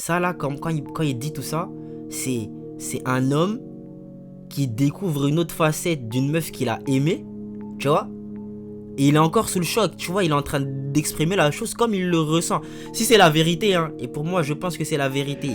Ça là, comme quand il dit tout ça, c'est un homme qui découvre une autre facette d'une meuf qu'il a aimée, tu vois. Et il est encore sous le choc, tu vois, il est en train d'exprimer la chose comme il le ressent. Si c'est la vérité, hein, et pour moi je pense que c'est la vérité.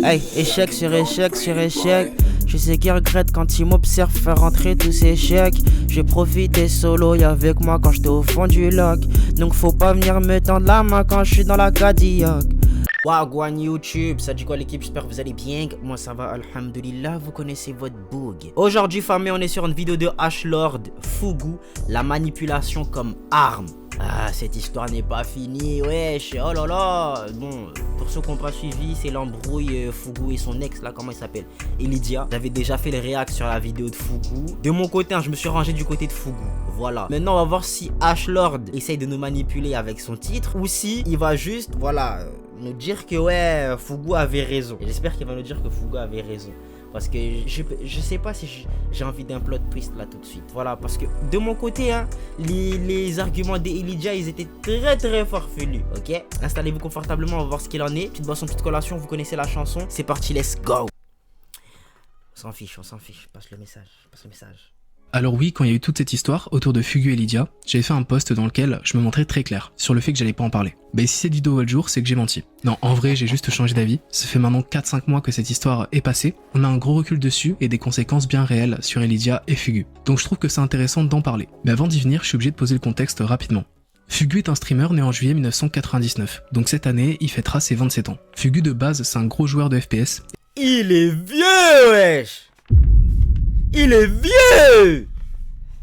Hey, échec sur échec sur échec. Je sais qu'il regrette quand il m'observe faire rentrer tous ces chèques. J'ai profité solo, y'a avec moi quand j'étais au fond du lac. Donc faut pas venir me tendre la main quand je suis dans la Cadillac. Wagwan YouTube, ça dit quoi l'équipe? J'espère que vous allez bien. Moi ça va, alhamdoulilah, vous connaissez votre bug. Aujourd'hui famille, on est sur une vidéo de H-Lord Fugu, la manipulation comme arme. Ah, cette histoire n'est pas finie, wesh, oh là là. Bon, pour ceux qui n'ont pas suivi, c'est l'embrouille Fugu et son ex, là, comment il s'appelle, Elydia. J'avais déjà fait le réact sur la vidéo de Fugu. De mon côté, hein, je me suis rangé du côté de Fugu. Voilà. Maintenant, on va voir si H-Lord essaye de nous manipuler avec son titre ou si il va juste, voilà, nous dire que ouais, Fugu avait raison. J'espère qu'il va nous dire que Fugu avait raison. Parce que je sais pas si j'ai envie d'un plot twist là tout de suite. Voilà, parce que de mon côté, hein, les arguments d'Elydia, ils étaient très farfelus, ok? Installez-vous confortablement, on va voir ce qu'il en est. Petite boisson, petite collation, vous connaissez la chanson. C'est parti, let's go! On s'en fiche, passe le message, Alors oui, quand il y a eu toute cette histoire autour de Fugu et Lydia, j'avais fait un post dans lequel je me montrais très clair sur le fait que j'allais pas en parler. Mais si cette vidéo voit le jour, c'est que j'ai menti. Non, en vrai, j'ai juste changé d'avis. Ça fait maintenant 4-5 mois que cette histoire est passée. On a un gros recul dessus et des conséquences bien réelles sur Elydia et Fugu. Donc je trouve que c'est intéressant d'en parler. Mais avant d'y venir, je suis obligé de poser le contexte rapidement. Fugu est un streamer né en juillet 1999, donc cette année, il fêtera ses 27 ans. Fugu de base, c'est un gros joueur de FPS. Il est vieux, wesh! Il est vieux!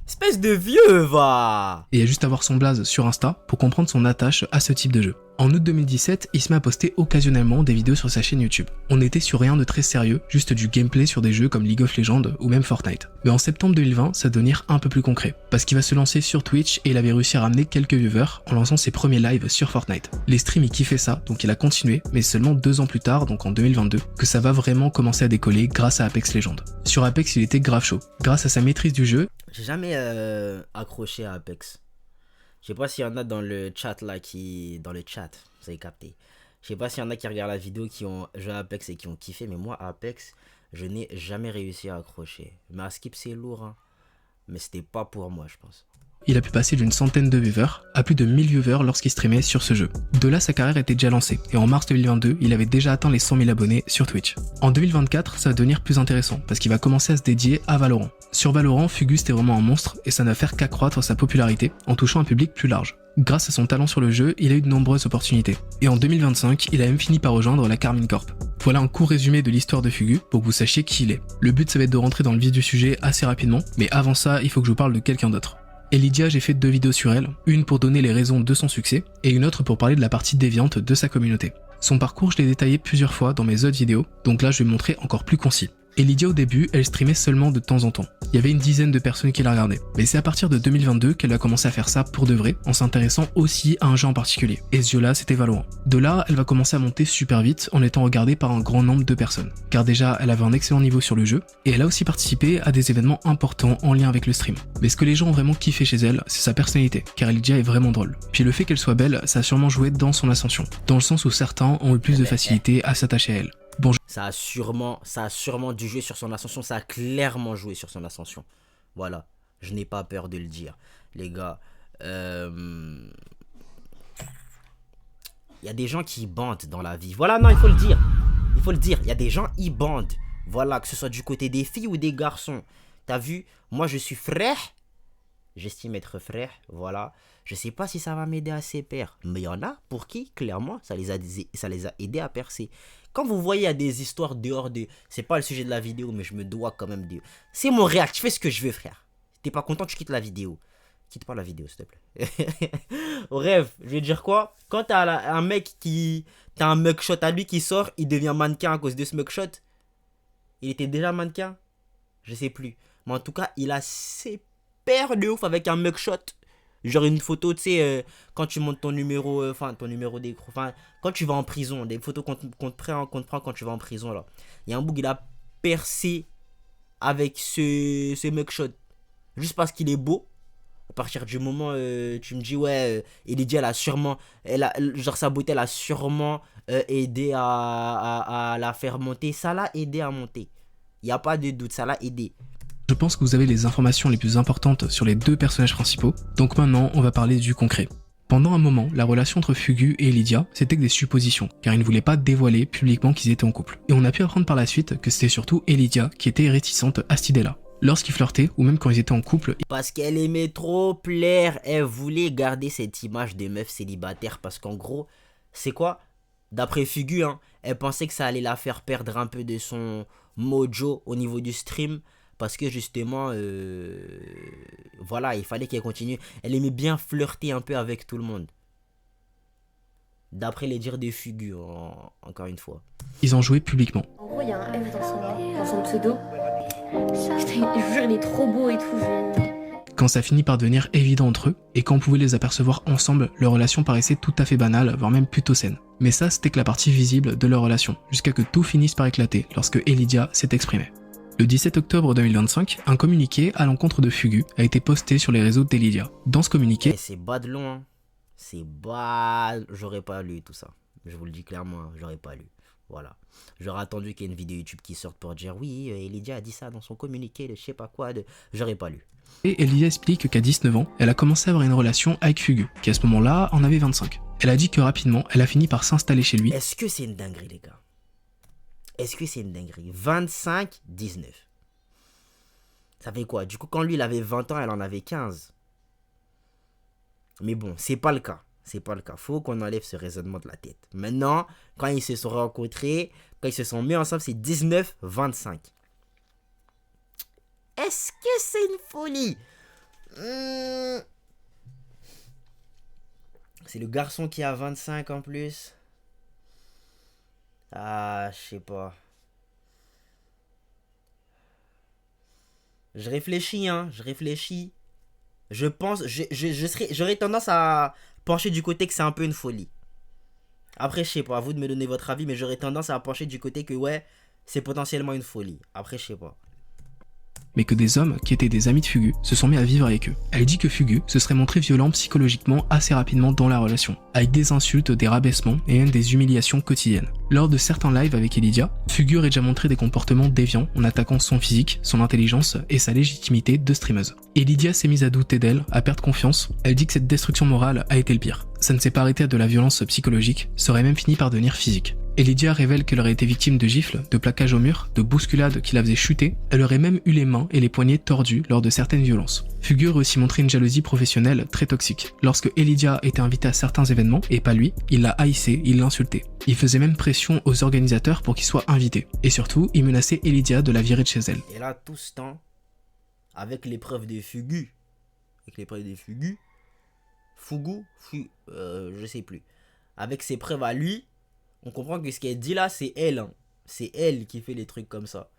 Espèce de vieux, va! Et à juste avoir son blaze sur Insta pour comprendre son attache à ce type de jeu. En août 2017, il se met à poster occasionnellement des vidéos sur sa chaîne YouTube. On n'était sur rien de très sérieux, juste du gameplay sur des jeux comme League of Legends ou même Fortnite. Mais en septembre 2020, ça va devenir un peu plus concret, parce qu'il va se lancer sur Twitch et il avait réussi à ramener quelques viewers en lançant ses premiers lives sur Fortnite. Les streams, il kiffait ça, donc il a continué, mais seulement 2 ans plus tard, donc en 2022, que ça va vraiment commencer à décoller grâce à Apex Legends. Sur Apex, il était grave chaud. Grâce à sa maîtrise du jeu, j'ai jamais accroché à Apex. Je sais pas s'il y en a dans le chat là dans le chat, vous avez capté. Je sais pas s'il y en a qui regardent la vidéo qui ont joué à Apex et qui ont kiffé, mais moi Apex, je n'ai jamais réussi à accrocher. Mais à skip c'est lourd, hein. Mais c'était pas pour moi, je pense. il a pu passer d'une centaine de viewers à plus de 1000 viewers lorsqu'il streamait sur ce jeu. De là, sa carrière était déjà lancée, et en mars 2022, il avait déjà atteint les 100 000 abonnés sur Twitch. En 2024, ça va devenir plus intéressant, parce qu'il va commencer à se dédier à Valorant. Sur Valorant, Fugu était vraiment un monstre, et ça ne va faire qu'accroître sa popularité, en touchant un public plus large. Grâce à son talent sur le jeu, il a eu de nombreuses opportunités. Et en 2025, il a même fini par rejoindre la Karmine Corp. Voilà un court résumé de l'histoire de Fugu, pour que vous sachiez qui il est. Le but, ça va être de rentrer dans le vif du sujet assez rapidement, mais avant ça, il faut que je vous parle de quelqu'un d'autre. Elydia, j'ai fait 2 vidéos sur elle, une pour donner les raisons de son succès, et une autre pour parler de la partie déviante de sa communauté. Son parcours, je l'ai détaillé plusieurs fois dans mes autres vidéos, donc là je vais me montrer encore plus concis. Elydia au début, elle streamait seulement de temps en temps. Il y avait une dizaine de personnes qui la regardaient. Mais c'est à partir de 2022 qu'elle a commencé à faire ça pour de vrai, en s'intéressant aussi à un jeu en particulier. Et ce jeu-là, c'était Valorant. De là, elle va commencer à monter super vite en étant regardée par un grand nombre de personnes. Car déjà, elle avait un excellent niveau sur le jeu, et elle a aussi participé à des événements importants en lien avec le stream. Mais ce que les gens ont vraiment kiffé chez elle, c'est sa personnalité, car Elydia est vraiment drôle. Puis le fait qu'elle soit belle, ça a sûrement joué dans son ascension, dans le sens où certains ont eu plus de facilité à s'attacher à elle. Bon, Ça a sûrement dû jouer sur son ascension. Ça a clairement joué sur son ascension. Voilà. Je n'ai pas peur de le dire. Les gars. Il y a des gens qui bandent dans la vie. Voilà, non, il faut le dire. Il faut le dire. Il y a des gens qui bandent. Voilà, que ce soit du côté des filles ou des garçons. T'as vu? Moi, je suis frère. J'estime être frère. Voilà. Je sais pas si ça va m'aider à ses pairs. Mais il y en a pour qui, clairement, ça les a aidés à percer. Quand vous voyez, il y a des histoires dehors de... C'est pas le sujet de la vidéo, mais je me dois quand même de... C'est mon réact, je fais ce que je veux, frère. T'es pas content, tu quittes la vidéo. Quitte pas la vidéo, s'il te plaît. Au rêve, je vais dire quoi? Quand t'as un mec qui... T'as un mugshot à lui qui sort, il devient mannequin à cause de ce mugshot. Il était déjà mannequin? Je sais plus. Mais en tout cas, il a ses paires de ouf avec un mugshot. Genre une photo, tu sais, quand tu montes ton numéro, ton numéro d'écran, quand tu vas en prison, des photos qu'on te prend quand tu vas en prison, là. Il y a un bout, il a percé avec ce mugshot. juste parce qu'il est beau. À partir du moment tu me dis ouais Elydia elle a sûrement genre sa beauté elle a sûrement aidé à la faire monter, ça l'a aidé à monter, il n'y a pas de doute, ça l'a aidé. Je pense que vous avez les informations les plus importantes sur les deux personnages principaux, donc maintenant on va parler du concret. Pendant un moment, la relation entre Fugu et Elydia, c'était que des suppositions, car ils ne voulaient pas dévoiler publiquement qu'ils étaient en couple. Et on a pu apprendre par la suite que c'était surtout Elydia qui était réticente à cette idée-là. Lorsqu'ils flirtaient, ou même quand ils étaient en couple, parce qu'elle aimait trop plaire, elle voulait garder cette image de meuf célibataire, parce qu'en gros, c'est quoi? D'après Fugu, hein, elle pensait que ça allait la faire perdre un peu de son mojo au niveau du stream, parce que justement, voilà, il fallait qu'elle continue. Elle aimait bien flirter un peu avec tout le monde. D'après les dires de Fugu, encore une fois. ils en jouaient publiquement. En gros, il y a un F dans son pseudo. Putain, je vous jure, il est trop beau et tout. Quand ça finit par devenir évident entre eux, et quand on pouvait les apercevoir ensemble, leur relation paraissait tout à fait banale, voire même plutôt saine. Mais ça, c'était que la partie visible de leur relation, jusqu'à que tout finisse par éclater lorsque Elydia s'est exprimée. Le 17 octobre 2025, un communiqué à l'encontre de Fugu a été posté sur les réseaux d'Elydia. Dans ce communiqué, c'est bad long, hein. C'est bad. J'aurais pas lu tout ça. Je vous le dis clairement, hein, j'aurais pas lu. Voilà. J'aurais attendu qu'il y ait une vidéo YouTube qui sorte pour dire oui, Elydia a dit ça dans son communiqué, je sais pas quoi. J'aurais pas lu. et Elydia explique qu'à 19 ans, elle a commencé à avoir une relation avec Fugu, qui à ce moment-là en avait 25. Elle a dit que rapidement, elle a fini par s'installer chez lui. Est-ce que c'est une dinguerie, les gars? Est-ce que c'est une dinguerie? 25, 19. Ça fait quoi? Du coup, quand lui, il avait 20 ans, elle en avait 15. Mais bon, c'est pas le cas. C'est pas le cas. Faut qu'on enlève ce raisonnement de la tête. Maintenant, quand ils se sont rencontrés, quand ils se sont mis ensemble, c'est 19, 25. Est-ce que c'est une folie? C'est le garçon qui a 25 en plus. Ah, je sais pas. Je réfléchis, hein. Je réfléchis. Je pense, j'aurais tendance à pencher du côté que c'est un peu une folie. Après, je sais pas, à vous de me donner votre avis, mais j'aurais tendance à pencher du côté que ouais, c'est potentiellement une folie. Après, je sais pas. Mais que des hommes, qui étaient des amis de Fugu, se sont mis à vivre avec eux. Elle dit que Fugu se serait montré violent psychologiquement assez rapidement dans la relation, avec des insultes, des rabaissements et même des humiliations quotidiennes. Lors de certains lives avec Elydia, Fugu aurait déjà montré des comportements déviants en attaquant son physique, son intelligence et sa légitimité de streameuse. Elydia s'est mise à douter d'elle, à perdre confiance. Elle dit que cette destruction morale a été le pire. Ça ne s'est pas arrêté à de la violence psychologique, ça aurait même fini par devenir physique. Elydia révèle qu'elle aurait été victime de gifles, de plaquages au mur, de bousculades qui la faisaient chuter. Elle aurait même eu les mains et les poignets tordus lors de certaines violences. Fugu aurait aussi montré une jalousie professionnelle très toxique. Lorsque Elydia était invitée à certains événements, et pas lui, il la haïssait, il l'insultait. Il faisait même pression aux organisateurs pour qu'il soit invité. Et surtout, il menaçait Elydia de la virer de chez elle. Et là, tout ce temps, avec l'épreuve de Fugu, je sais plus. Avec ses preuves à lui, on comprend que ce qu'elle dit là, c'est elle. Hein. C'est elle qui fait les trucs comme ça.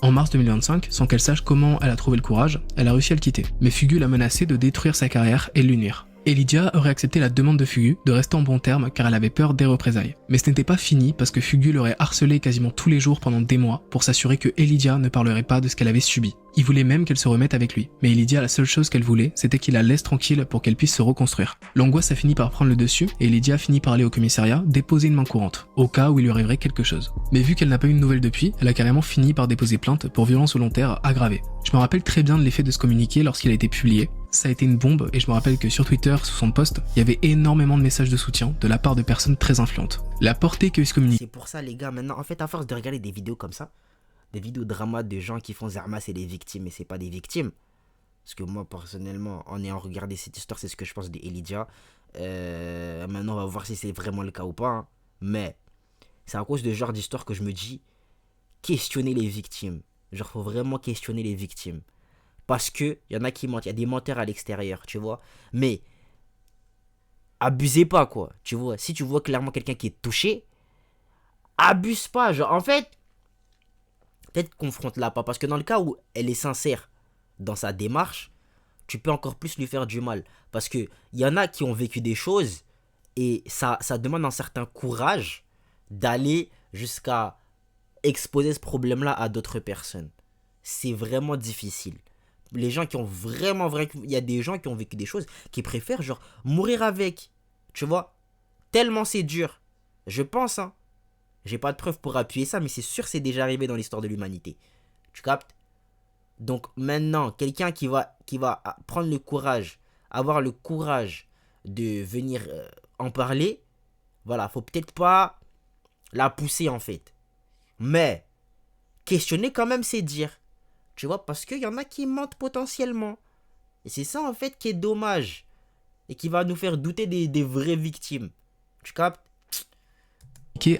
En mars 2025, sans qu'elle sache comment elle a trouvé le courage, elle a réussi à le quitter. Mais Fugu l'a menacé de détruire sa carrière et de l'unir. Elydia aurait accepté la demande de Fugu de rester en bon terme car elle avait peur des représailles. Mais ce n'était pas fini parce que Fugu l'aurait harcelé quasiment tous les jours pendant des mois pour s'assurer que Elydia ne parlerait pas de ce qu'elle avait subi. Il voulait même qu'elle se remette avec lui, mais Elydia, la seule chose qu'elle voulait, c'était qu'il la laisse tranquille pour qu'elle puisse se reconstruire. L'angoisse a fini par prendre le dessus et Elydia a fini par aller au commissariat déposer une main courante, au cas où il lui arriverait quelque chose. Mais vu qu'elle n'a pas eu de nouvelles depuis, elle a carrément fini par déposer plainte pour violence volontaire aggravée. Je me rappelle très bien de l'effet de ce communiqué lorsqu'il a été publié. Ça a été une bombe et je me rappelle que sur Twitter, sous son post, il y avait énormément de messages de soutien de la part de personnes très influentes. La portée qu'a eu ce communiqué... C'est pour ça les gars, maintenant, en fait, à force de regarder des vidéos comme ça, des vidéos drama de gens qui font Zerma, c'est des victimes et c'est pas des victimes. Parce que moi, personnellement, en ayant regardé cette histoire, c'est ce que je pense d'Elydia. Maintenant, on va voir si c'est vraiment le cas ou pas. Hein. Mais c'est à cause de ce genre d'histoire que je me dis, questionner les victimes. Genre, faut vraiment questionner les victimes. Parce que y en a qui mentent, il y a des menteurs à l'extérieur, tu vois. Mais abusez pas, quoi. Tu vois, si tu vois clairement quelqu'un qui est touché, abuse pas. Genre, en fait, peut-être confronte-la pas. Parce que dans le cas où elle est sincère dans sa démarche, tu peux encore plus lui faire du mal. Parce que y en a qui ont vécu des choses et ça demande un certain courage d'aller jusqu'à exposer ce problème-là à d'autres personnes. C'est vraiment difficile. les gens qui ont vraiment, il y a des gens qui ont vécu des choses qui préfèrent genre mourir avec, tu vois, tellement c'est dur. Je pense, hein. J'ai pas de preuves pour appuyer ça, mais c'est sûr c'est déjà arrivé dans l'histoire de l'humanité. Tu captes? Donc maintenant, quelqu'un qui va prendre le courage, avoir le courage de venir en parler, voilà, faut peut-être pas la pousser en fait. Mais questionner quand même ses dires. Tu vois, parce qu'il y en a qui mentent potentiellement. Et c'est ça en fait qui est dommage. Et qui va nous faire douter des vraies victimes. Tu captes?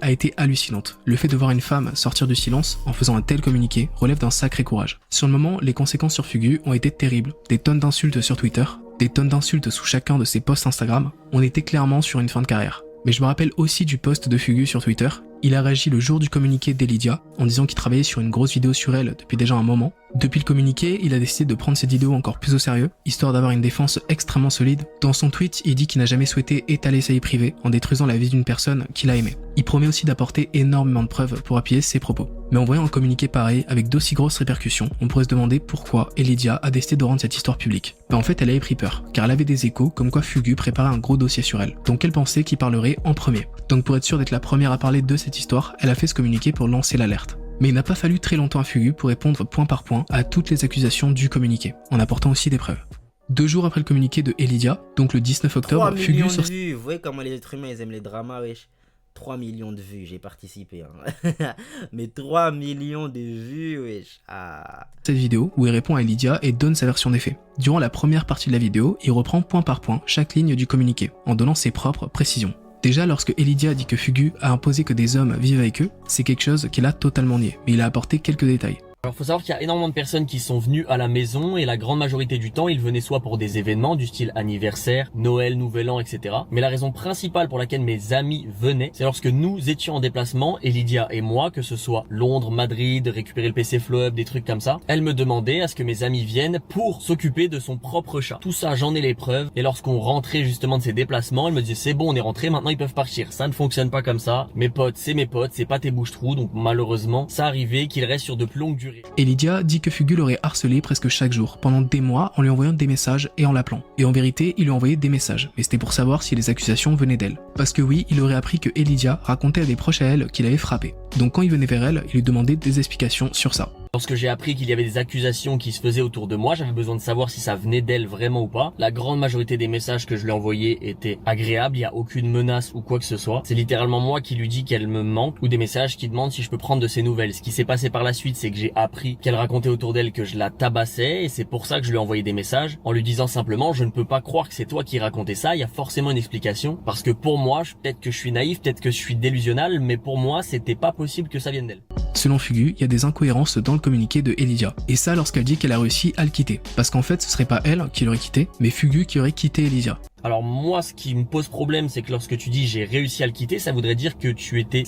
A été hallucinante. Le fait de voir une femme sortir du silence en faisant un tel communiqué relève d'un sacré courage. Sur le moment, les conséquences sur Fugu ont été terribles. Des tonnes d'insultes sur Twitter, des tonnes d'insultes sous chacun de ses posts Instagram. On était clairement sur une fin de carrière. Mais je me rappelle aussi du post de Fugu sur Twitter. Il a réagi le jour du communiqué d'Elydia en disant qu'il travaillait sur une grosse vidéo sur elle depuis déjà un moment. Depuis le communiqué, il a décidé de prendre cette vidéo encore plus au sérieux, histoire d'avoir une défense extrêmement solide. Dans son tweet, il dit qu'il n'a jamais souhaité étaler sa vie privée en détruisant la vie d'une personne qu'il a aimée. Il promet aussi d'apporter énormément de preuves pour appuyer ses propos. Mais en voyant un communiqué pareil, avec d'aussi grosses répercussions, on pourrait se demander pourquoi Elydia a décidé de rendre cette histoire publique. En fait, elle avait pris peur, car elle avait des échos comme quoi Fugu préparait un gros dossier sur elle, donc elle pensait qu'il parlerait en premier. Donc pour être sûre d'être la première à parler de cette histoire, elle a fait ce communiqué pour lancer l'alerte. Mais il n'a pas fallu très longtemps à Fugu pour répondre point par point à toutes les accusations du communiqué, en apportant aussi des preuves. 2 jours après le communiqué de Elydia, donc le 19 octobre, 3 Fugu millions sort... de vues. Vous voyez comment les êtres humains ils aiment les dramas, wesh. 3 millions de vues, j'ai participé. Hein. Mais 3 millions de vues, wesh. Ah. Cette vidéo où il répond à Elydia et donne sa version des faits. Durant la première partie de la vidéo, il reprend point par point chaque ligne du communiqué, en donnant ses propres précisions. Déjà, lorsque Elydia dit que Fugu a imposé que des hommes vivent avec eux, c'est quelque chose qu'il a totalement nié, mais il a apporté quelques détails. Alors faut savoir qu'il y a énormément de personnes qui sont venues à la maison et la grande majorité du temps ils venaient soit pour des événements du style anniversaire, Noël, Nouvel An, etc. Mais la raison principale pour laquelle mes amis venaient, c'est lorsque nous étions en déplacement, Elydia et moi, que ce soit Londres, Madrid, récupérer le PC Flow Up, des trucs comme ça, elle me demandait à ce que mes amis viennent pour s'occuper de son propre chat. Tout ça j'en ai les preuves et lorsqu'on rentrait justement de ces déplacements, elle me disait c'est bon on est rentré, maintenant ils peuvent partir. Ça ne fonctionne pas comme ça, mes potes, c'est pas tes bouches-trous, donc malheureusement ça arrivait qu'il reste sur de plus longues durées. Elydia dit que Fugu l'aurait harcelé presque chaque jour, pendant des mois, en lui envoyant des messages et en l'appelant. Et en vérité, il lui envoyait des messages, mais c'était pour savoir si les accusations venaient d'elle. Parce que oui, il aurait appris que Elydia racontait à des proches à elle qu'il avait frappé. Donc quand il venait vers elle, il lui demandait des explications sur ça. Lorsque j'ai appris qu'il y avait des accusations qui se faisaient autour de moi, j'avais besoin de savoir si ça venait d'elle vraiment ou pas. La grande majorité des messages que je lui envoyais étaient agréables, il n'y a aucune menace ou quoi que ce soit. C'est littéralement moi qui lui dis qu'elle me manque ou des messages qui demandent si je peux prendre de ses nouvelles. Ce qui s'est passé par la suite, c'est que j'ai appris qu'elle racontait autour d'elle que je la tabassais et c'est pour ça que je lui ai envoyé des messages en lui disant simplement je ne peux pas croire que c'est toi qui racontais ça, il y a forcément une explication parce que pour moi, peut-être que je suis naïf, peut-être que je suis délusionnal, mais pour moi, c'était pas possible que ça vienne d'elle. Selon Fugu, il y a des incohérences dans le communiqué de Elydia. Et ça lorsqu'elle dit qu'elle a réussi à le quitter. Parce qu'en fait, ce serait pas elle qui l'aurait quitté, mais Fugu qui aurait quitté Elydia. Alors moi, ce qui me pose problème, c'est que lorsque tu dis j'ai réussi à le quitter, ça voudrait dire que tu étais...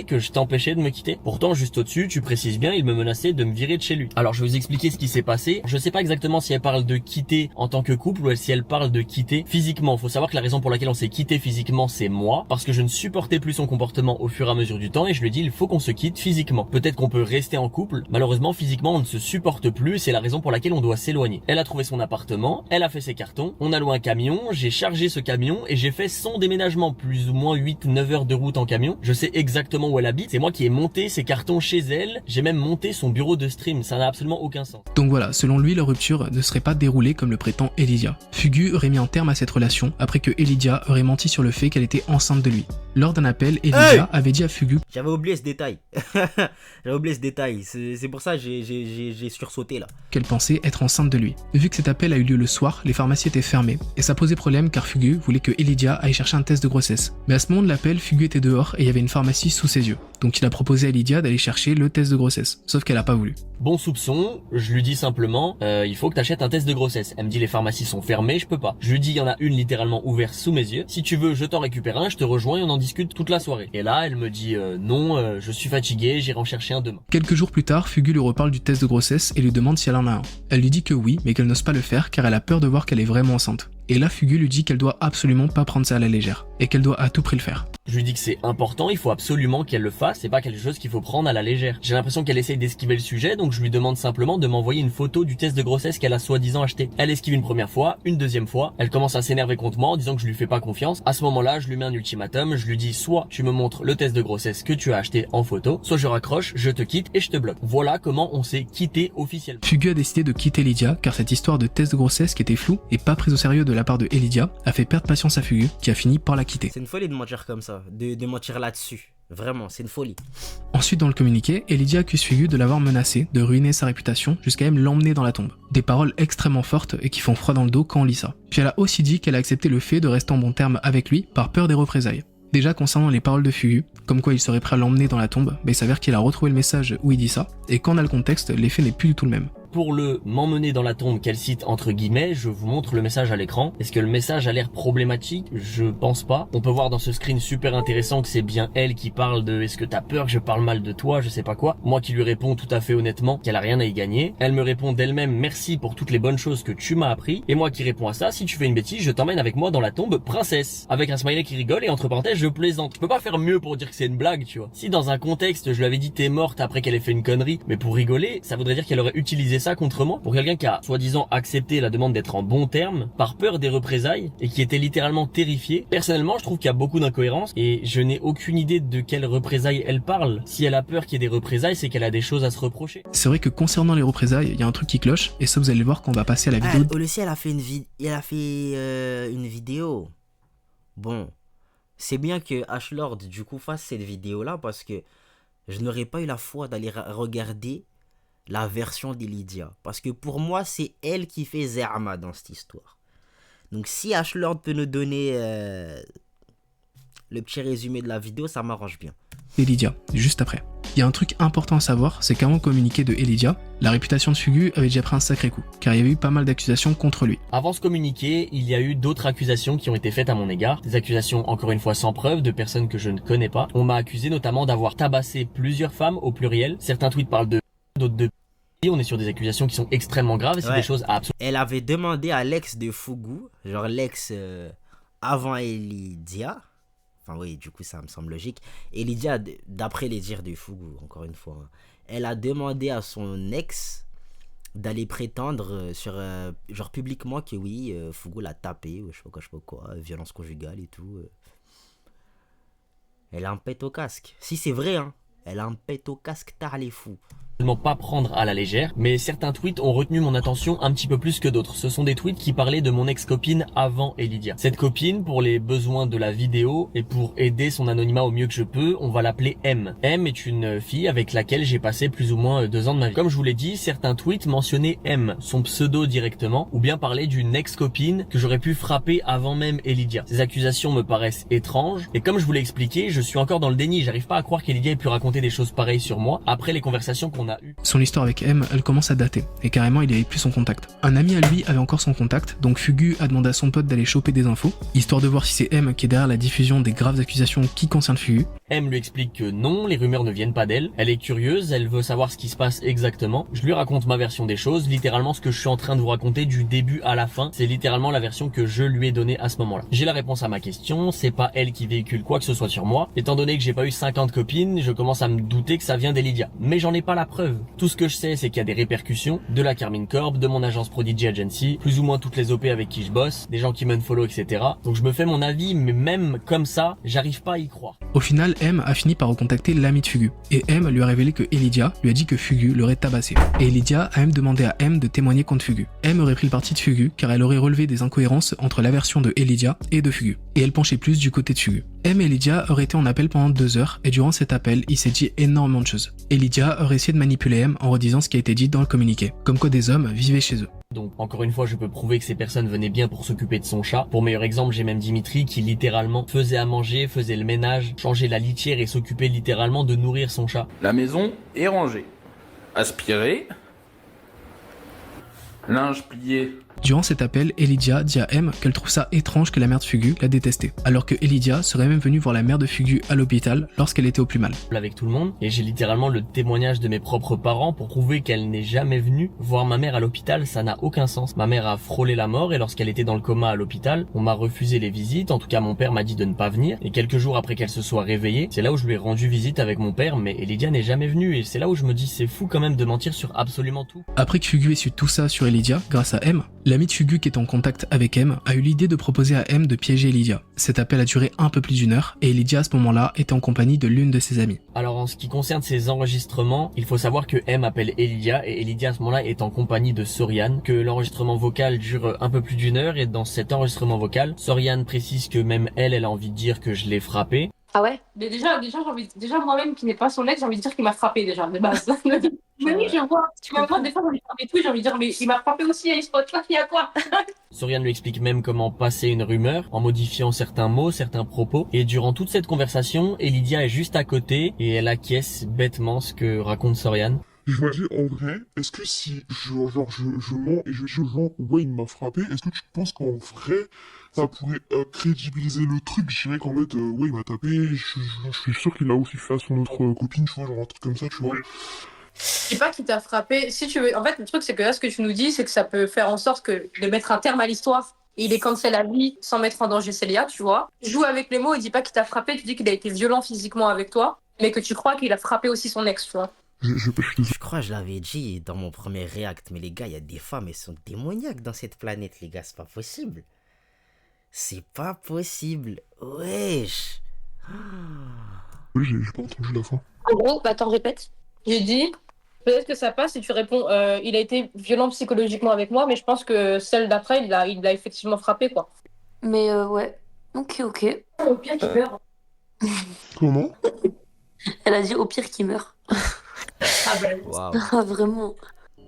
que je t'empêchais de me quitter. Pourtant, juste au-dessus, tu précises bien, il me menaçait de me virer de chez lui. Alors, je vais vous expliquer ce qui s'est passé. Je sais pas exactement si elle parle de quitter en tant que couple ou si elle parle de quitter physiquement. Faut savoir que la raison pour laquelle on s'est quitté physiquement, c'est moi, parce que je ne supportais plus son comportement au fur et à mesure du temps et je lui ai dit, il faut qu'on se quitte physiquement. Peut-être qu'on peut rester en couple. Malheureusement, physiquement, on ne se supporte plus. C'est la raison pour laquelle on doit s'éloigner. Elle a trouvé son appartement, elle a fait ses cartons, on a loué un camion, j'ai chargé ce camion et j'ai fait son déménagement. Plus ou moins 8-9 heures de route en camion. Je sais exactement où elle habite. C'est moi qui ai monté ses cartons chez elle. J'ai même monté son bureau de stream. Ça n'a absolument aucun sens. Donc voilà, selon lui, la rupture ne serait pas déroulée comme le prétend Elydia. Fugu aurait mis un terme à cette relation après que Elydia aurait menti sur le fait qu'elle était enceinte de lui. Lors d'un appel, Elydia avait dit à Fugu... J'avais oublié ce détail. J'avais oublié ce détail. C'est pour ça que j'ai sursauté là. Qu'elle pensait être enceinte de lui. Vu que cet appel a eu lieu le soir, les pharmacies étaient fermées. Et ça posait problème car Fugu voulait que Elydia aille chercher un test de grossesse. Mais à ce moment de l'appel, Fugu était dehors et il y avait une pharmacie sous ses yeux. Donc il a proposé à Elydia d'aller chercher le test de grossesse. Sauf qu'elle a pas voulu. Bon soupçon, je lui dis simplement, il faut que t'achètes un test de grossesse. Elle me dit les pharmacies sont fermées, je peux pas. Je lui dis il y en a une littéralement ouverte sous mes yeux. Si tu veux, je t'en récupère un, je te rejoins et on en discute toute la soirée. Et là, elle me dit non, je suis fatiguée, j'irai en chercher un demain. Quelques jours plus tard, Fugu lui reparle du test de grossesse et lui demande si elle en a un. Elle lui dit que oui, mais qu'elle n'ose pas le faire car elle a peur de voir qu'elle est vraiment enceinte. Et là, Fugu lui dit qu'elle doit absolument pas prendre ça à la légère et qu'elle doit à tout prix le faire. Je lui dis que c'est important, il faut absolument qu'elle le fasse. passe, c'est pas quelque chose qu'il faut prendre à la légère. J'ai l'impression qu'elle essaye d'esquiver le sujet, donc je lui demande simplement de m'envoyer une photo du test de grossesse qu'elle a soi-disant acheté. Elle esquive une première fois, une deuxième fois, elle commence à s'énerver contre moi en disant que je lui fais pas confiance. À ce moment-là, je lui mets un ultimatum, je lui dis soit tu me montres le test de grossesse que tu as acheté en photo, soit je raccroche, je te quitte et je te bloque. Voilà comment on s'est quitté officiellement. Fugu a décidé de quitter Lydia car cette histoire de test de grossesse qui était floue et pas prise au sérieux de la part de Lydia a fait perdre patience à Fugu qui a fini par la quitter. C'est une folie de mentir comme ça, de mentir là-dessus. Vraiment, c'est une folie. Ensuite dans le communiqué, Lydia accuse Fugu de l'avoir menacé, de ruiner sa réputation jusqu'à même l'emmener dans la tombe. Des paroles extrêmement fortes et qui font froid dans le dos quand on lit ça. Puis elle a aussi dit qu'elle a accepté le fait de rester en bon terme avec lui par peur des représailles. Déjà concernant les paroles de Fugu, comme quoi il serait prêt à l'emmener dans la tombe, il s'avère qu'il a retrouvé le message où il dit ça, et quand on a le contexte, l'effet n'est plus du tout le même. Pour le m'emmener dans la tombe qu'elle cite entre guillemets, je vous montre le message à l'écran. Est-ce que le message a l'air problématique? Je pense pas. On peut voir dans ce screen super intéressant que c'est bien elle qui parle de est-ce que t'as peur que je parle mal de toi, je sais pas quoi. Moi qui lui réponds tout à fait honnêtement qu'elle a rien à y gagner. Elle me répond d'elle-même merci pour toutes les bonnes choses que tu m'as appris. Et moi qui réponds à ça, si tu fais une bêtise, je t'emmène avec moi dans la tombe princesse. Avec un smiley qui rigole et entre parenthèses je plaisante. Je peux pas faire mieux pour dire que c'est une blague, tu vois. Si dans un contexte je lui avais dit t'es morte après qu'elle ait fait une connerie, mais pour rigoler, ça voudrait dire qu'elle aurait utilisé ça contre moi. Pour quelqu'un qui a soi-disant accepté la demande d'être en bon terme, par peur des représailles, et qui était littéralement terrifié. Personnellement, je trouve qu'il y a beaucoup d'incohérences, et je n'ai aucune idée de quelles représailles elle parle. Si elle a peur qu'il y ait des représailles, c'est qu'elle a des choses à se reprocher. C'est vrai que concernant les représailles, il y a un truc qui cloche, et ça vous allez le voir quand on va passer à la vidéo. Aussi, elle a fait une vidéo. Bon, c'est bien que Ashlord, du coup, fasse cette vidéo-là, parce que je n'aurais pas eu la foi d'aller regarder la version de Lydia. Parce que pour moi, c'est elle qui fait Zerma dans cette histoire. Donc si Ashlord peut nous donner le petit résumé de la vidéo, ça m'arrange bien. Et Lydia, juste après. Il y a un truc important à savoir, c'est qu'avant le communiqué de Lydia, la réputation de Fugu avait déjà pris un sacré coup, car il y avait eu pas mal d'accusations contre lui. Avant ce communiqué, il y a eu d'autres accusations qui ont été faites à mon égard. Des accusations encore une fois sans preuve, de personnes que je ne connais pas. On m'a accusé notamment d'avoir tabassé plusieurs femmes au pluriel. Certains tweets parlent de d'autres de on est sur des accusations qui sont extrêmement graves et c'est des choses à absolument. Elle avait demandé à l'ex de Fugu, genre l'ex avant Lydia. Enfin oui, du coup ça me semble logique. Et Lydia, d'après les dires de Fugu, encore une fois, elle a demandé à son ex d'aller prétendre sur genre publiquement que oui, Fugu l'a tapé ou je sais pas quoi, violence conjugale et tout. Elle a un pet au casque. Si c'est vrai, hein. Elle a un pet au casque tard les fous. Pas prendre à la légère, mais certains tweets ont retenu mon attention un petit peu plus que d'autres. Ce sont des tweets qui parlaient de mon ex-copine avant Lydia. Cette copine, pour les besoins de la vidéo et pour aider son anonymat au mieux que je peux, on va l'appeler M. M est une fille avec laquelle j'ai passé plus ou moins 2 ans de ma vie. Comme je vous l'ai dit, certains tweets mentionnaient M, son pseudo directement, ou bien parlaient d'une ex-copine que j'aurais pu frapper avant même Lydia. Ces accusations me paraissent étranges, et comme je vous l'ai expliqué, je suis encore dans le déni. J'arrive pas à croire qu'Lydia ait pu raconter des choses pareilles sur moi après les conversations qu'on a eues. Son histoire avec M, elle commence à dater, et carrément il avait plus son contact. Un ami à lui avait encore son contact, donc Fugu a demandé à son pote d'aller choper des infos, histoire de voir si c'est M qui est derrière la diffusion des graves accusations qui concernent Fugu. M lui explique que non, les rumeurs ne viennent pas d'elle, elle est curieuse, elle veut savoir ce qui se passe exactement. Je lui raconte ma version des choses, littéralement ce que je suis en train de vous raconter du début à la fin, c'est littéralement la version que je lui ai donnée à ce moment-là. J'ai la réponse à ma question, c'est pas elle qui véhicule quoi que ce soit sur moi. Étant donné que j'ai pas eu 50 copines, je commence à me douter que ça vient d'Lydia. Mais j'en ai pas la preuve. Tout ce que je sais, c'est qu'il y a des répercussions de la Carmine Corp, de mon agence Prodigy Agency, plus ou moins toutes les OP avec qui je bosse, des gens qui m'unfollow, etc. Donc je me fais mon avis, mais même comme ça, j'arrive pas à y croire. Au final, M a fini par recontacter l'ami de Fugu, et M lui a révélé que Lydia lui a dit que Fugu l'aurait tabassé. Et Lydia a même demandé à M de témoigner contre Fugu. M aurait pris le parti de Fugu, car elle aurait relevé des incohérences entre la version de Lydia et de Fugu, et elle penchait plus du côté de Fugu. M et Lydia auraient été en appel pendant 2 heures, et durant cet appel, il s'est dit énormément de choses. Et Lydia aurait essayé de manipuler M en redisant ce qui a été dit dans le communiqué, comme quoi des hommes vivaient chez eux. Donc encore une fois, je peux prouver que ces personnes venaient bien pour s'occuper de son chat. Pour meilleur exemple, j'ai même Dimitri qui littéralement faisait à manger, faisait le ménage, changeait la litière et s'occupait littéralement de nourrir son chat. La maison est rangée, aspirée, Linge plié. Durant cet appel, Elydia dit à M qu'elle trouve ça étrange que la mère de Fugu la détestait, alors que Elydia serait même venue voir la mère de Fugu à l'hôpital lorsqu'elle était au plus mal. Avec tout le monde, et j'ai littéralement le témoignage de mes propres parents pour prouver qu'elle n'est jamais venue voir ma mère à l'hôpital. Ça n'a aucun sens. Ma mère a frôlé la mort et lorsqu'elle était dans le coma à l'hôpital, on m'a refusé les visites. En tout cas, mon père m'a dit de ne pas venir. Et quelques jours après qu'elle se soit réveillée, c'est là où je lui ai rendu visite avec mon père, mais Elydia n'est jamais venue. Et c'est là où je me dis c'est fou quand même de mentir sur absolument tout. Après que Fugu ait su tout ça sur Elydia, grâce à M, l'ami de Fugu qui est en contact avec M a eu l'idée de proposer à M de piéger Elydia. Cet appel a duré un peu plus d'une heure et Elydia à ce moment-là était en compagnie de l'une de ses amies. Alors en ce qui concerne ces enregistrements, il faut savoir que M appelle Elydia et Elydia à ce moment-là est en compagnie de Soriane, que l'enregistrement vocal dure un peu plus d'une heure et dans cet enregistrement vocal, Soriane précise que même elle a envie de dire que je l'ai frappé. Ah ouais? Mais déjà moi-même qui n'est pas son ex, j'ai envie de dire qu'il m'a frappé déjà, de base. Mais oui, je vois. Tu vois, moi, des fois, quand je parle et tout, j'ai envie de dire, mais il m'a frappé aussi à e-spot, là, il y a quoi? Soriane lui explique même comment passer une rumeur en modifiant certains mots, certains propos. Et durant toute cette conversation, Elydia est juste à côté et elle acquiesce bêtement ce que raconte Soriane. Je me dis, en vrai, est-ce que si je mens et je dis aux gens, ouais, il m'a frappé, est-ce que tu penses qu'en vrai, ça pourrait crédibiliser le truc? Je dirais qu'en fait, ouais, il m'a tapé, je suis sûr qu'il a aussi fait à son autre copine, tu vois, genre un truc comme ça, tu vois. Je dis pas qu'il t'a frappé. Si tu veux, en fait, le truc, c'est que là, ce que tu nous dis, c'est que ça peut faire en sorte de mettre un terme à l'histoire. Et il est cancel à vie sans mettre en danger Célia, tu vois. Joue avec les mots, il dit pas qu'il t'a frappé, tu dis qu'il a été violent physiquement avec toi, mais que tu crois qu'il a frappé aussi son ex, tu vois. Je crois que je l'avais dit dans mon premier react, mais les gars, il y a des femmes, elles sont démoniaques dans cette planète, les gars, c'est pas possible. C'est pas possible. Wesh. Oui, j'ai pas entendu la fin. En gros, bah attends, répète. J'ai dit, peut-être que ça passe si tu réponds, il a été violent psychologiquement avec moi, mais je pense que celle d'après, il l'a effectivement frappé, quoi. Mais ouais. Ok. Au pire, tu meurs. Comment? Elle a dit au pire qu'il meurt. Ah ben, Waouh. Ah, vraiment.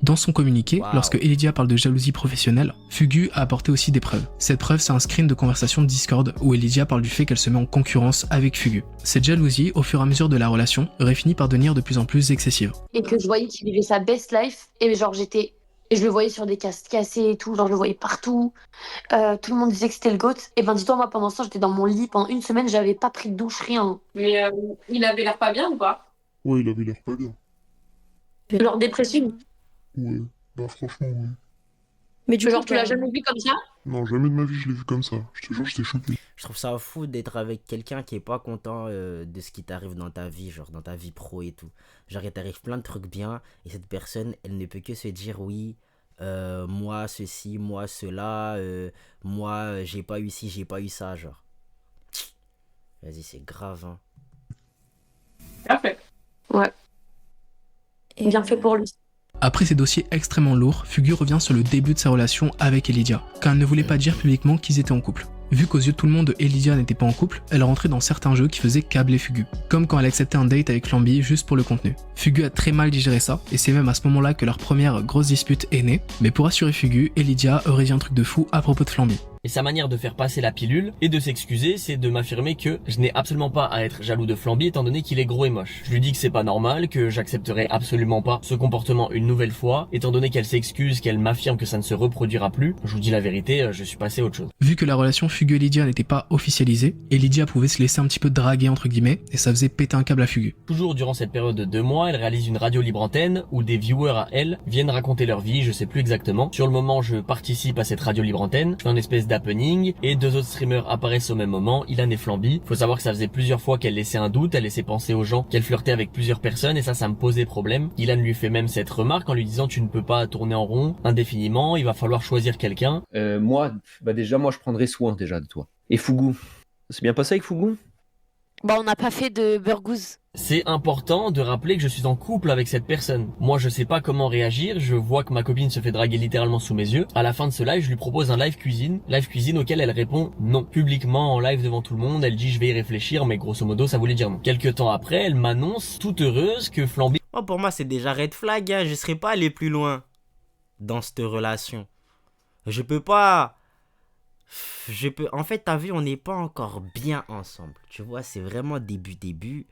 Dans son communiqué, Wow. lorsque Elydia parle de jalousie professionnelle, Fugu a apporté aussi des preuves. Cette preuve, c'est un screen de conversation de Discord où Elydia parle du fait qu'elle se met en concurrence avec Fugu. Cette jalousie, au fur et à mesure de la relation, aurait fini par devenir de plus en plus excessive. Et que je voyais qu'il vivait sa best life. Et genre, et je le voyais sur des casques cassés et tout. Genre, je le voyais partout. Tout le monde disait que c'était le GOAT. Et ben, dis-toi, moi, pendant ce temps, j'étais dans mon lit. Pendant une semaine, j'avais pas pris de douche, rien. mais il avait l'air pas bien ou pas? Ouais, il avait l'air pas bien. Genre dépressif. Ouais, bah franchement, ouais. Mais du genre, tu l'as jamais vu comme ça? Non, jamais de ma vie je l'ai vu comme ça. Je te jure, j'étais choqué. Je trouve ça fou d'être avec quelqu'un qui est pas content de ce qui t'arrive dans ta vie, genre dans ta vie pro et tout. Genre, il t'arrive plein de trucs bien et cette personne, elle ne peut que se dire oui, moi ceci, moi cela, moi j'ai pas eu ci, j'ai pas eu ça, genre. Vas-y, c'est grave, hein. Bien fait. Ouais. Et bien fait pour lui. Après ces dossiers extrêmement lourds, Fugu revient sur le début de sa relation avec Elydia, car elle ne voulait pas dire publiquement qu'ils étaient en couple. Vu qu'aux yeux de tout le monde, Elydia n'était pas en couple, elle rentrait dans certains jeux qui faisaient câbler Fugu, comme quand elle acceptait un date avec Flamby juste pour le contenu. Fugu a très mal digéré ça, et c'est même à ce moment-là que leur première grosse dispute est née, mais pour rassurer Fugu, Elydia aurait dit un truc de fou à propos de Flamby. Et sa manière de faire passer la pilule et de s'excuser, c'est de m'affirmer que je n'ai absolument pas à être jaloux de Flamby étant donné qu'il est gros et moche. Je lui dis que c'est pas normal, que j'accepterai absolument pas ce comportement une nouvelle fois, étant donné qu'elle s'excuse, qu'elle m'affirme que ça ne se reproduira plus. Je vous dis la vérité, je suis passé à autre chose. Vu que la relation Fugu-Elydia n'était pas officialisée, Elydia pouvait se laisser un petit peu draguer entre guillemets, et ça faisait péter un câble à Fugu. Toujours durant cette période de 2 mois, elle réalise une radio libre antenne où des viewers à elle viennent raconter leur vie, je sais plus exactement. Sur le moment, je participe à cette radio libre antenne, je fais une espèce d'happening, et 2 autres streamers apparaissent au même moment, Ilan et Flamby. Faut savoir que ça faisait plusieurs fois qu'elle laissait un doute, elle laissait penser aux gens qu'elle flirtait avec plusieurs personnes, et ça me posait problème. Ilan lui fait même cette remarque en lui disant tu ne peux pas tourner en rond indéfiniment, il va falloir choisir quelqu'un. Moi, je prendrais soin déjà de toi. Et Fugu, c'est bien passé avec Fugu? Bah, on n'a pas fait de burgouze. C'est important de rappeler que je suis en couple avec cette personne. Moi, je sais pas comment réagir, je vois que ma copine se fait draguer littéralement sous mes yeux. À la fin de ce live, je lui propose un live cuisine auquel elle répond non. Publiquement, en live devant tout le monde, elle dit je vais y réfléchir, mais grosso modo, ça voulait dire non. Quelques temps après, elle m'annonce toute heureuse que Flamby... Oh, pour moi, c'est déjà red flag, hein. Je serais pas allé plus loin dans cette relation. Je peux pas... En fait, t'as vu, on n'est pas encore bien ensemble. Tu vois, c'est vraiment début.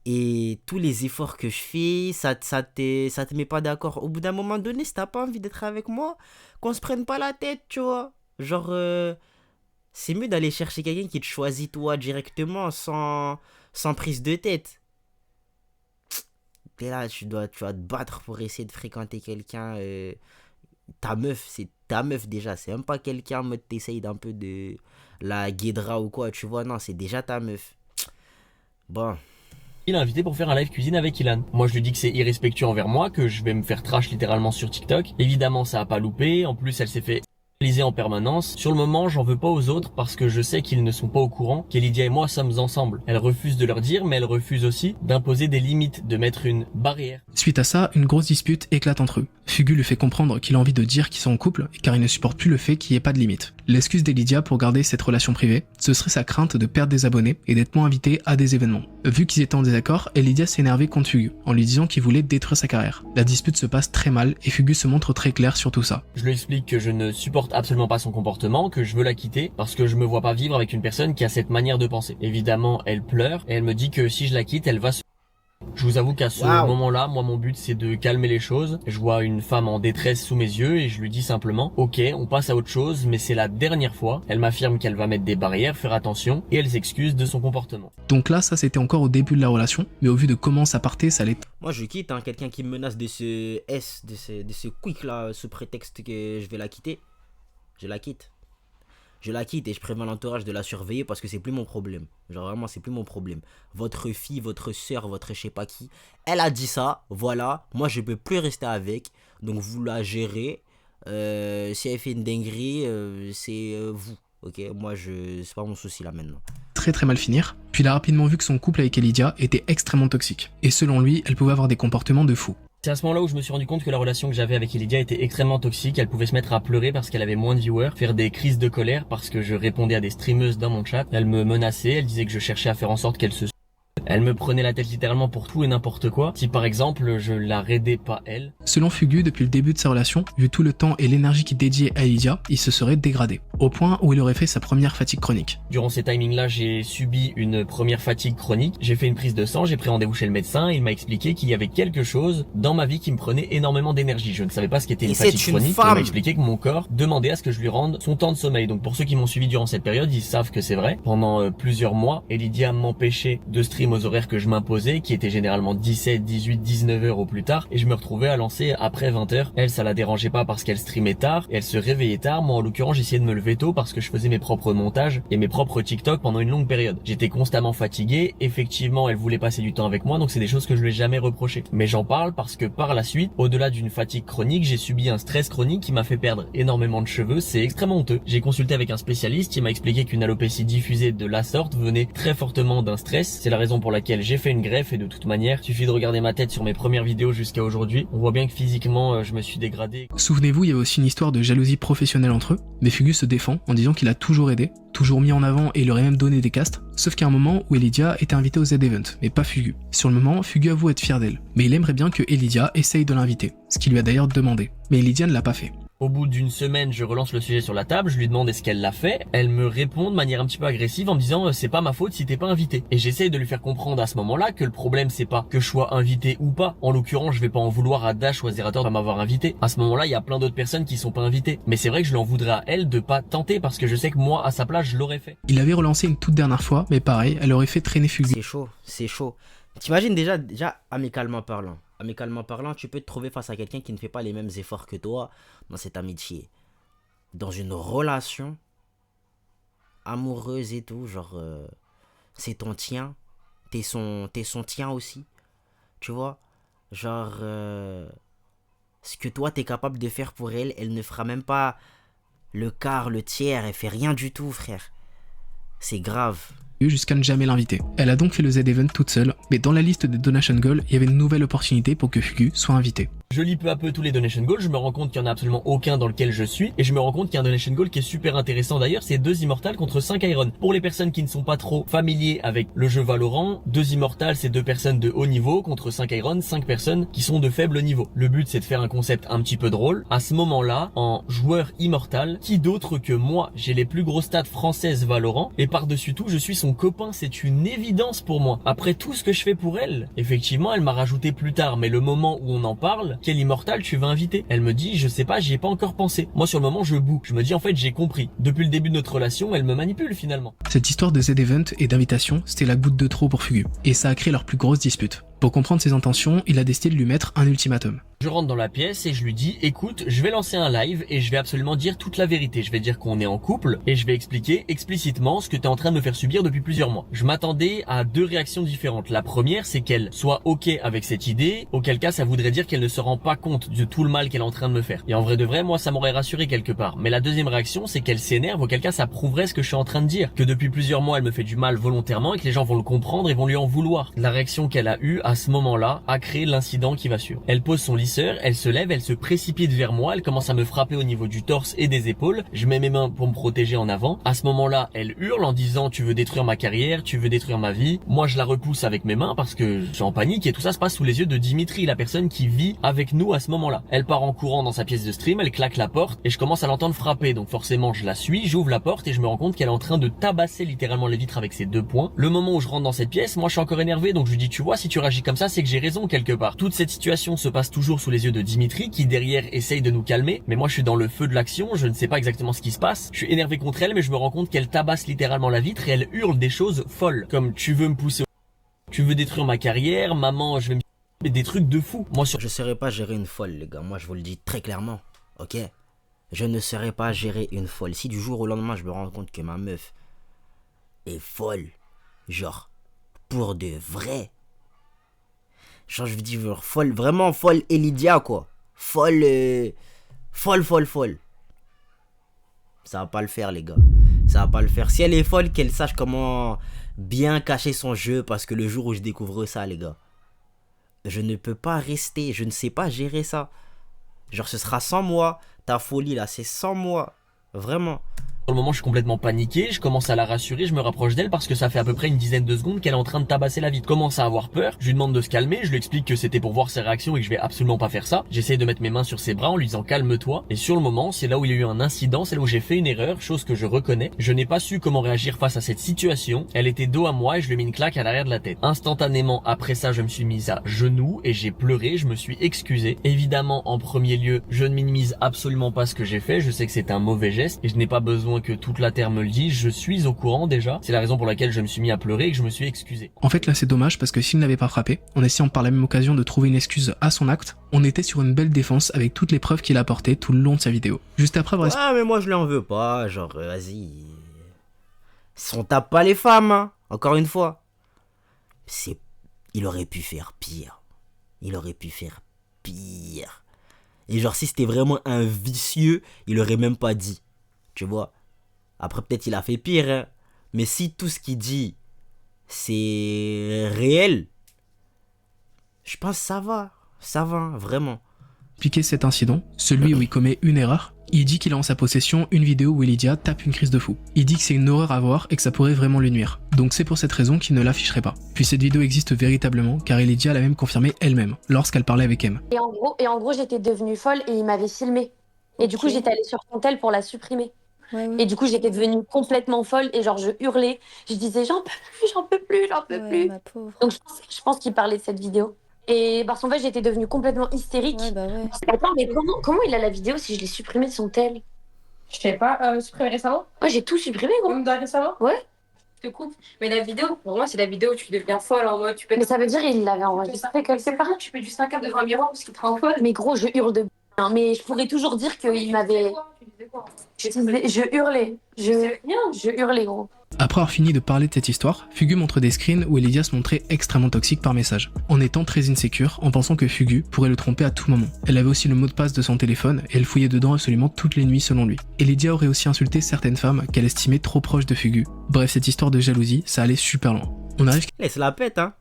Et tous les efforts que je fais, ça te met pas d'accord. Au bout d'un moment donné, si t'as pas envie d'être avec moi, qu'on se prenne pas la tête, tu vois. Genre, c'est mieux d'aller chercher quelqu'un qui te choisit toi directement, sans prise de tête. T'es là, tu vas te battre pour essayer de fréquenter quelqu'un. Ta meuf, c'est ta meuf déjà. C'est même pas quelqu'un en mode t'essayes d'un peu de la guédra ou quoi, tu vois. Non, c'est déjà ta meuf. Bon. Il a invité pour faire un live cuisine avec Ilan. Moi je lui dis que c'est irrespectueux envers moi, que je vais me faire trash littéralement sur TikTok. Évidemment ça a pas loupé, en plus elle s'est fait analyser en permanence. Sur le moment j'en veux pas aux autres parce que je sais qu'ils ne sont pas au courant qu'Elydia et moi sommes ensemble. Elle refuse de leur dire mais elle refuse aussi d'imposer des limites, de mettre une barrière. Suite à ça, une grosse dispute éclate entre eux. Fugu lui fait comprendre qu'il a envie de dire qu'ils sont en couple car il ne supporte plus le fait qu'il n'y ait pas de limite. L'excuse d'Elydia pour garder cette relation privée, ce serait sa crainte de perdre des abonnés et d'être moins invité à des événements. Vu qu'ils étaient en désaccord, Elydia s'est énervée contre Fugu en lui disant qu'il voulait détruire sa carrière. La dispute se passe très mal et Fugu se montre très clair sur tout ça. Je lui explique que je ne supporte absolument pas son comportement, que je veux la quitter parce que je me vois pas vivre avec une personne qui a cette manière de penser. Évidemment, elle pleure et elle me dit que si je la quitte, elle va se... Je vous avoue qu'à ce moment-là, moi mon but c'est de calmer les choses. Je vois une femme en détresse sous mes yeux et je lui dis simplement ok, on passe à autre chose, mais c'est la dernière fois. Elle m'affirme qu'elle va mettre des barrières, faire attention et elle s'excuse de son comportement. Donc là, ça c'était encore au début de la relation, mais au vu de comment ça partait, ça allait... Moi je quitte, hein, quelqu'un qui me menace de ce quick là, sous prétexte que je vais la quitter. Je la quitte. Je la quitte et je préviens l'entourage de la surveiller parce que c'est plus mon problème. Genre vraiment, c'est plus mon problème. Votre fille, votre soeur, votre je sais pas qui, elle a dit ça, voilà. Moi, je peux plus rester avec. Donc, vous la gérez. Si elle fait une dinguerie, c'est vous. Ok, moi, c'est pas mon souci là maintenant. Très mal finir. Puis il a rapidement vu que son couple avec Elydia était extrêmement toxique. Et selon lui, elle pouvait avoir des comportements de fou. C'est à ce moment-là où je me suis rendu compte que la relation que j'avais avec Elydia était extrêmement toxique. Elle pouvait se mettre à pleurer parce qu'elle avait moins de viewers, faire des crises de colère parce que je répondais à des streameuses dans mon chat. Elle me menaçait, elle disait que je cherchais à faire en sorte qu'elle se... Elle me prenait la tête littéralement pour tout et n'importe quoi. Si par exemple je la raidais pas elle. Selon Fugu, depuis le début de sa relation, vu tout le temps et l'énergie qu'il dédiait à Elydia, il se serait dégradé. Au point où il aurait fait sa première fatigue chronique. Durant ces timings-là, j'ai subi une première fatigue chronique. J'ai fait une prise de sang, j'ai pris rendez-vous chez le médecin. Il m'a expliqué qu'il y avait quelque chose dans ma vie qui me prenait énormément d'énergie. Je ne savais pas ce qu'était une fatigue chronique. Il m'a expliqué que mon corps demandait à ce que je lui rende son temps de sommeil. Donc pour ceux qui m'ont suivi durant cette période, ils savent que c'est vrai. Pendant plusieurs mois, Elydia m'empêchait de stream aux horaires que je m'imposais, qui étaient généralement 17, 18, 19 heures au plus tard. Et je me retrouvais à lancer après 20 heures. Elle, ça la dérangeait pas parce qu'elle streamait tard et elle se réveillait tard. Moi, en l'occurrence, j'essayais de me lever tôt parce que je faisais mes propres montages et mes propres TikTok pendant une longue période. J'étais constamment fatigué. Effectivement, elle voulait passer du temps avec moi, donc c'est des choses que je lui ai jamais reproché. Mais j'en parle parce que par la suite, au-delà d'une fatigue chronique, j'ai subi un stress chronique qui m'a fait perdre énormément de cheveux. C'est extrêmement honteux. J'ai consulté avec un spécialiste qui m'a expliqué qu'une alopécie diffusée de la sorte venait très fortement d'un stress. C'est la raison pour laquelle j'ai fait une greffe et de toute manière, il suffit de regarder ma tête sur mes premières vidéos jusqu'à aujourd'hui. On voit bien que physiquement, je me suis dégradé. Souvenez-vous, il y avait aussi une histoire de jalousie professionnelle entre eux, mais Fugu se défend en disant qu'il a toujours aidé, toujours mis en avant et il aurait même donné des castes, sauf qu'il y a un moment où Elydia était invitée au Z-Event, mais pas Fugu. Sur le moment, Fugu avoue être fier d'elle, mais il aimerait bien que Elydia essaye de l'inviter, ce qu'il lui a d'ailleurs demandé, mais Elydia ne l'a pas fait. Au bout d'une semaine, je relance le sujet sur la table, je lui demande est-ce qu'elle l'a fait. Elle me répond de manière un petit peu agressive en me disant c'est pas ma faute si t'es pas invité. Et j'essaye de lui faire comprendre à ce moment-là que le problème c'est pas que je sois invité ou pas. En l'occurrence, je vais pas en vouloir à Dash ou à Zerator de m'avoir invité. À ce moment-là, il y a plein d'autres personnes qui sont pas invitées. Mais c'est vrai que je lui en voudrais à elle de pas tenter parce que je sais que moi, à sa place, je l'aurais fait. Il avait relancé une toute dernière fois, mais pareil, elle aurait fait traîner Fugu. C'est chaud. T'imagines déjà amicalement parlant, tu peux te trouver face à quelqu'un qui ne fait pas les mêmes efforts que toi dans cette amitié. Dans une relation amoureuse et tout, genre c'est ton tien, t'es son tien aussi, tu vois, genre ce que toi t'es capable de faire pour elle, elle ne fera même pas le quart, le tiers, elle fait rien du tout, frère, c'est grave. Jusqu'à ne jamais l'inviter. Elle a donc fait le Z-Event toute seule, mais dans la liste des donation goals, il y avait une nouvelle opportunité pour que Fugu soit invité. Je lis peu à peu tous les donation goals, je me rends compte qu'il n'y en a absolument aucun dans lequel je suis, et je me rends compte qu'il y a un donation goal qui est super intéressant d'ailleurs, c'est 2 immortals contre 5 iron. Pour les personnes qui ne sont pas trop familiers avec le jeu Valorant, 2 immortals c'est 2 personnes de haut niveau contre 5 iron, 5 personnes qui sont de faible niveau. Le but c'est de faire un concept un petit peu drôle. À ce moment-là, en joueur immortal, qui d'autre que moi, j'ai les plus gros stats françaises Valorant, et par-dessus tout je suis son copain, c'est une évidence pour moi. Après tout ce que je fais pour elle, effectivement elle m'a rajouté plus tard, mais le moment où on en parle, quel immortal tu vas inviter? Elle me dit, je sais pas, j'y ai pas encore pensé. Moi sur le moment je boue, je me dis en fait j'ai compris. Depuis le début de notre relation, elle me manipule finalement. Cette histoire de Z-Event et d'invitation, c'était la goutte de trop pour Fugu, et ça a créé leur plus grosse dispute. Pour comprendre ses intentions, il a décidé de lui mettre un ultimatum. Je rentre dans la pièce et je lui dis, écoute, je vais lancer un live et je vais absolument dire toute la vérité. Je vais dire qu'on est en couple et je vais expliquer explicitement ce que tu es en train de me faire subir depuis plusieurs mois. Je m'attendais à 2 réactions différentes. La première, c'est qu'elle soit ok avec cette idée, auquel cas ça voudrait dire qu'elle ne se rend pas compte de tout le mal qu'elle est en train de me faire. Et en vrai de vrai, moi ça m'aurait rassuré quelque part. Mais la deuxième réaction, c'est qu'elle s'énerve, auquel cas ça prouverait ce que je suis en train de dire. Que depuis plusieurs mois, elle me fait du mal volontairement et que les gens vont le comprendre et vont lui en vouloir. La réaction qu'elle a eue à ce moment-là a créé l'incident qui va suivre. Elle pose son lisseur, elle se lève, elle se précipite vers moi, elle commence à me frapper au niveau du torse et des épaules. Je mets mes mains pour me protéger en avant. À ce moment-là, elle hurle en disant tu veux détruire ma carrière, tu veux détruire ma vie. Moi, je la repousse avec mes mains parce que je suis en panique et tout ça se passe sous les yeux de Dimitri, la personne qui vit avec nous à ce moment-là. Elle part en courant dans sa pièce de stream, elle claque la porte et je commence à l'entendre frapper. Donc forcément, je la suis, j'ouvre la porte et je me rends compte qu'elle est en train de tabasser littéralement les vitres avec ses 2 poings. Le moment où je rentre dans cette pièce, moi je suis encore énervé, donc je lui dis tu vois, si tu réagis comme ça, c'est que j'ai raison quelque part. Toute cette situation se passe toujours sous les yeux de Dimitri qui derrière essaye de nous calmer, mais moi je suis dans le feu de l'action, je ne sais pas exactement ce qui se passe. Je suis énervé contre elle, mais je me rends compte qu'elle tabasse littéralement la vitre et elle hurle des choses folles, comme tu veux me pousser, tu veux détruire ma carrière, maman, je vais me... des trucs de fou. Moi sur... Je saurais pas gérer une folle, les gars. Moi, je vous le dis très clairement. Ok? Je ne saurais pas gérer une folle. Si du jour au lendemain, je me rends compte que ma meuf est folle, genre, pour de vrai. Genre, je veux dire, folle, vraiment folle Elidia, quoi. Folle, folle. Ça va pas le faire, les gars. Ça va pas le faire. Si elle est folle, qu'elle sache comment bien cacher son jeu, parce que le jour où je découvre ça, les gars, je ne peux pas rester, je ne sais pas gérer ça. Genre, ce sera sans moi. Ta folie, là, c'est sans moi. Vraiment. Pour le moment, je suis complètement paniqué, je commence à la rassurer, je me rapproche d'elle parce que ça fait à peu près une dizaine de secondes qu'elle est en train de tabasser la vitre. Je commence à avoir peur, je lui demande de se calmer, je lui explique que c'était pour voir ses réactions et que je vais absolument pas faire ça. J'essaye de mettre mes mains sur ses bras en lui disant calme-toi. Et sur le moment, c'est là où il y a eu un incident, c'est là où j'ai fait une erreur, chose que je reconnais. Je n'ai pas su comment réagir face à cette situation. Elle était dos à moi et je lui ai mis une claque à l'arrière de la tête. Instantanément, après ça, je me suis mise à genoux et j'ai pleuré, je me suis excusé. Évidemment, en premier lieu, je ne minimise absolument pas ce que j'ai fait, je sais que c'est un mauvais geste et je n'ai pas besoin que toute la terre me le dise, je suis au courant déjà. C'est la raison pour laquelle je me suis mis à pleurer et que je me suis excusé. En fait là c'est dommage parce que s'il n'avait pas frappé, en essayant par la même occasion de trouver une excuse à son acte, on était sur une belle défense avec toutes les preuves qu'il a apportées tout le long de sa vidéo. Juste après avoir... Ah mais moi je lui en veux pas, genre vas-y. On tape pas les femmes, hein. Encore une fois. Il aurait pu faire pire. Il aurait pu faire pire. Et genre si c'était vraiment un vicieux, il aurait même pas dit. Tu vois. Après, peut-être il a fait pire, hein. Mais si tout ce qu'il dit, c'est réel, je pense que ça va, vraiment. Expliquer cet incident, celui où il commet une erreur, il dit qu'il a en sa possession une vidéo où Elidia tape une crise de fou. Il dit que c'est une horreur à voir et que ça pourrait vraiment lui nuire. Donc c'est pour cette raison qu'il ne l'afficherait pas. Puis cette vidéo existe véritablement car Elidia l'a même confirmé elle-même lorsqu'elle parlait avec M. Et en gros, j'étais devenue folle et il m'avait filmé. Et du coup, j'étais allée sur son tel pour la supprimer. Ouais. Et du coup, j'étais devenue complètement folle et genre, je hurlais. Je disais, j'en peux plus. Ma pauvre. Donc, je pense qu'il parlait de cette vidéo. Et parce qu'en fait, j'étais devenue complètement hystérique. Ouais. Attends, mais comment il a la vidéo si je l'ai supprimée de son tel? Je sais pas, supprimé récemment? Ouais, j'ai tout supprimé, gros. Même récemment? Ouais. Je te coupe. Mais la vidéo, pour moi, c'est la vidéo où tu deviens folle en mode tu peux. Mais ça veut dire qu'il l'avait enregistré quelque part. Tu fais du 5 devant un miroir parce qu'il te rend folle. Mais gros, je hurle de bien. Mais je pourrais toujours dire qu'il m'avait. Je hurlais. Je hurlais, gros. Après avoir fini de parler de cette histoire, Fugu montre des screens où Elidia se montrait extrêmement toxique par message, en étant très insécure, en pensant que Fugu pourrait le tromper à tout moment. Elle avait aussi le mot de passe de son téléphone et elle fouillait dedans absolument toutes les nuits selon lui. Elidia aurait aussi insulté certaines femmes qu'elle estimait trop proches de Fugu. Bref, cette histoire de jalousie, ça allait super loin. On arrive... Ça la pète, hein.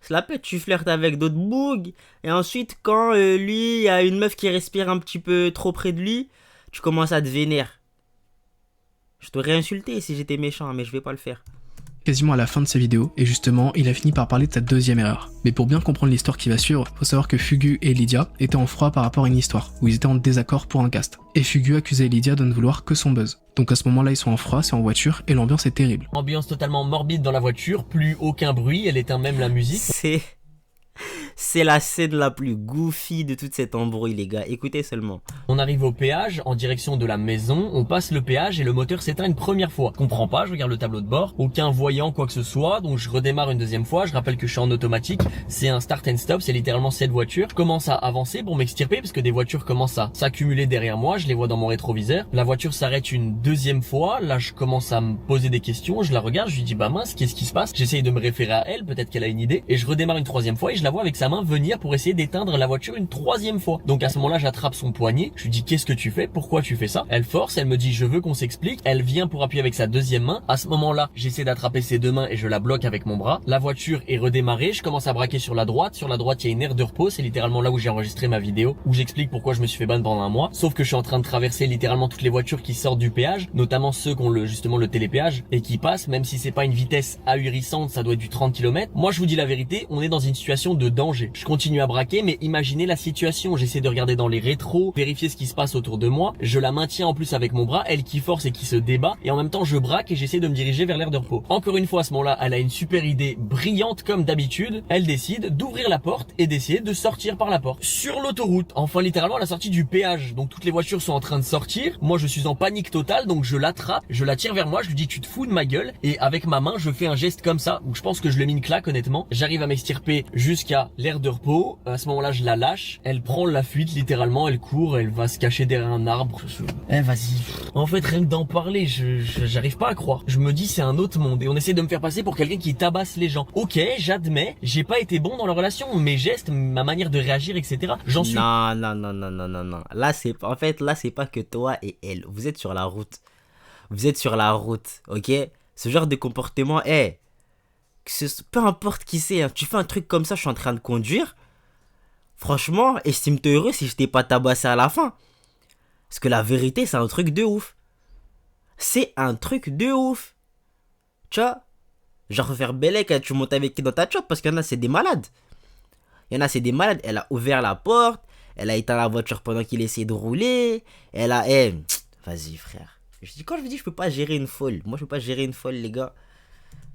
se la pète, tu flirtes avec d'autres bougs. Et ensuite, quand lui, il y a une meuf qui respire un petit peu trop près de lui, tu commences à te vénérer. Je t'aurais insulté si j'étais méchant, mais je vais pas le faire. Quasiment à la fin de sa vidéo, et justement, il a fini par parler de sa deuxième erreur. Mais pour bien comprendre l'histoire qui va suivre, faut savoir que Fugu et Lydia étaient en froid par rapport à une histoire, où ils étaient en désaccord pour un cast. Et Fugu accusait Lydia de ne vouloir que son buzz. Donc à ce moment-là, ils sont en froid, c'est en voiture, et l'ambiance est terrible. Ambiance totalement morbide dans la voiture, plus aucun bruit, elle éteint même la musique. C'est la scène la plus goofy de toute cette embrouille, les gars. Écoutez seulement. On arrive au péage, en direction de la maison, on passe le péage et le moteur s'éteint une première fois. Je comprends pas, je regarde le tableau de bord, aucun voyant, quoi que ce soit, donc je redémarre une deuxième fois, je rappelle que je suis en automatique, c'est un start and stop, c'est littéralement cette voiture. Je commence à avancer pour m'extirper, parce que des voitures commencent à s'accumuler derrière moi, je les vois dans mon rétroviseur. La voiture s'arrête une deuxième fois, là je commence à me poser des questions, je la regarde, je lui dis bah mince, qu'est-ce qui se passe? J'essaye de me référer à elle, peut-être qu'elle a une idée, et je redémarre une troisième fois et je la vois avec sa main venir pour essayer d'éteindre la voiture une troisième fois. Donc à ce moment-là, j'attrape son poignet, je lui dis qu'est-ce que tu fais, pourquoi tu fais ça? Elle force, elle me dit je veux qu'on s'explique, elle vient pour appuyer avec sa deuxième main. À ce moment-là, j'essaie d'attraper ses deux mains et je la bloque avec mon bras. La voiture est redémarrée, je commence à braquer sur la droite, il y a une aire de repos, c'est littéralement là où j'ai enregistré ma vidéo, où j'explique pourquoi je me suis fait ban pendant un mois, sauf que je suis en train de traverser littéralement toutes les voitures qui sortent du péage, notamment ceux qui ont justement le télépéage, et qui passent, même si c'est pas une vitesse ahurissante, ça doit être du 30 km. Moi je vous dis la vérité, on est dans une situation de danger. Je continue à braquer, mais imaginez la situation, j'essaie de regarder dans les rétros, vérifier ce qui se passe autour de moi, je la maintiens en plus avec mon bras, elle qui force et qui se débat, et en même temps je braque et j'essaie de me diriger vers l'aire de repos. Encore une fois à ce moment-là, elle a une super idée brillante comme d'habitude, elle décide d'ouvrir la porte et d'essayer de sortir par la porte. Sur l'autoroute, enfin littéralement à la sortie du péage, donc toutes les voitures sont en train de sortir, moi je suis en panique totale, donc je l'attrape, je la tire vers moi, je lui dis tu te fous de ma gueule, et avec ma main je fais un geste comme ça, où je pense que je lui ai mis une claque honnêtement, j'arrive à m'extirper jusqu'à l'aire de repos, à ce moment-là je la lâche, elle prend la fuite littéralement, elle court, elle va se cacher derrière un arbre. Vas-y. En fait rien que d'en parler, j'arrive pas à croire. Je me dis c'est un autre monde et on essaie de me faire passer pour quelqu'un qui tabasse les gens. Ok, j'admets, j'ai pas été bon dans la relation, mes gestes, ma manière de réagir, etc. J'en suis. Non. Là c'est pas que toi et elle. Vous êtes sur la route. Ok? Ce genre de comportement, peu importe qui c'est, hein, tu fais un truc comme ça, je suis en train de conduire. Franchement, estime-toi heureux si je t'ai pas tabassé à la fin. Parce que la vérité, c'est un truc de ouf. Tu vois? Genre faire Bellec, tu montes avec qui dans ta chop, parce qu'il y en a, c'est des malades. Elle a ouvert la porte, elle a éteint la voiture pendant qu'il essayait de rouler. Vas-y, frère. Quand je vous dis, je peux pas gérer une folle. Moi, je peux pas gérer une folle, les gars.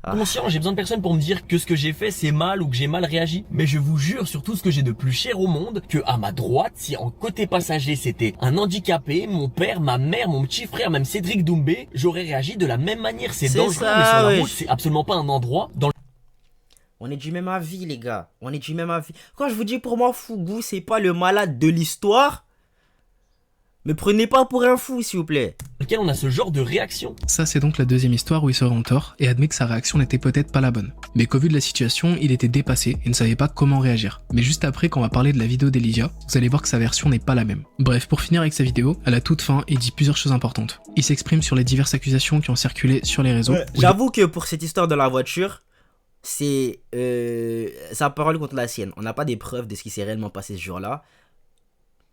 Conscient, j'ai besoin de personne pour me dire que ce que j'ai fait c'est mal ou que j'ai mal réagi. Mais je vous jure sur tout ce que j'ai de plus cher au monde, que à ma droite, si en côté passager c'était un handicapé, mon père, ma mère, mon petit frère, même Cédric Doumbé, j'aurais réagi de la même manière. C'est dangereux, ça, mais sur la wesh. route, c'est absolument pas un endroit dans On est du même avis, les gars. Quand je vous dis, pour moi, Fugu, c'est pas le malade de l'histoire. Me prenez pas pour un fou, s'il vous plaît. lequel on a ce genre de réaction. Ça c'est donc la deuxième histoire où il se rend tort et admet que sa réaction n'était peut-être pas la bonne. Mais qu'au vu de la situation, il était dépassé et ne savait pas comment réagir. Mais juste après, quand on va parler de la vidéo d'Elydia, vous allez voir que sa version n'est pas la même. Bref, pour finir avec sa vidéo, à la toute fin, il dit plusieurs choses importantes. Il s'exprime sur les diverses accusations qui ont circulé sur les réseaux. J'avoue que pour cette histoire de la voiture, c'est sa parole contre la sienne. On n'a pas des preuves de ce qui s'est réellement passé ce jour-là.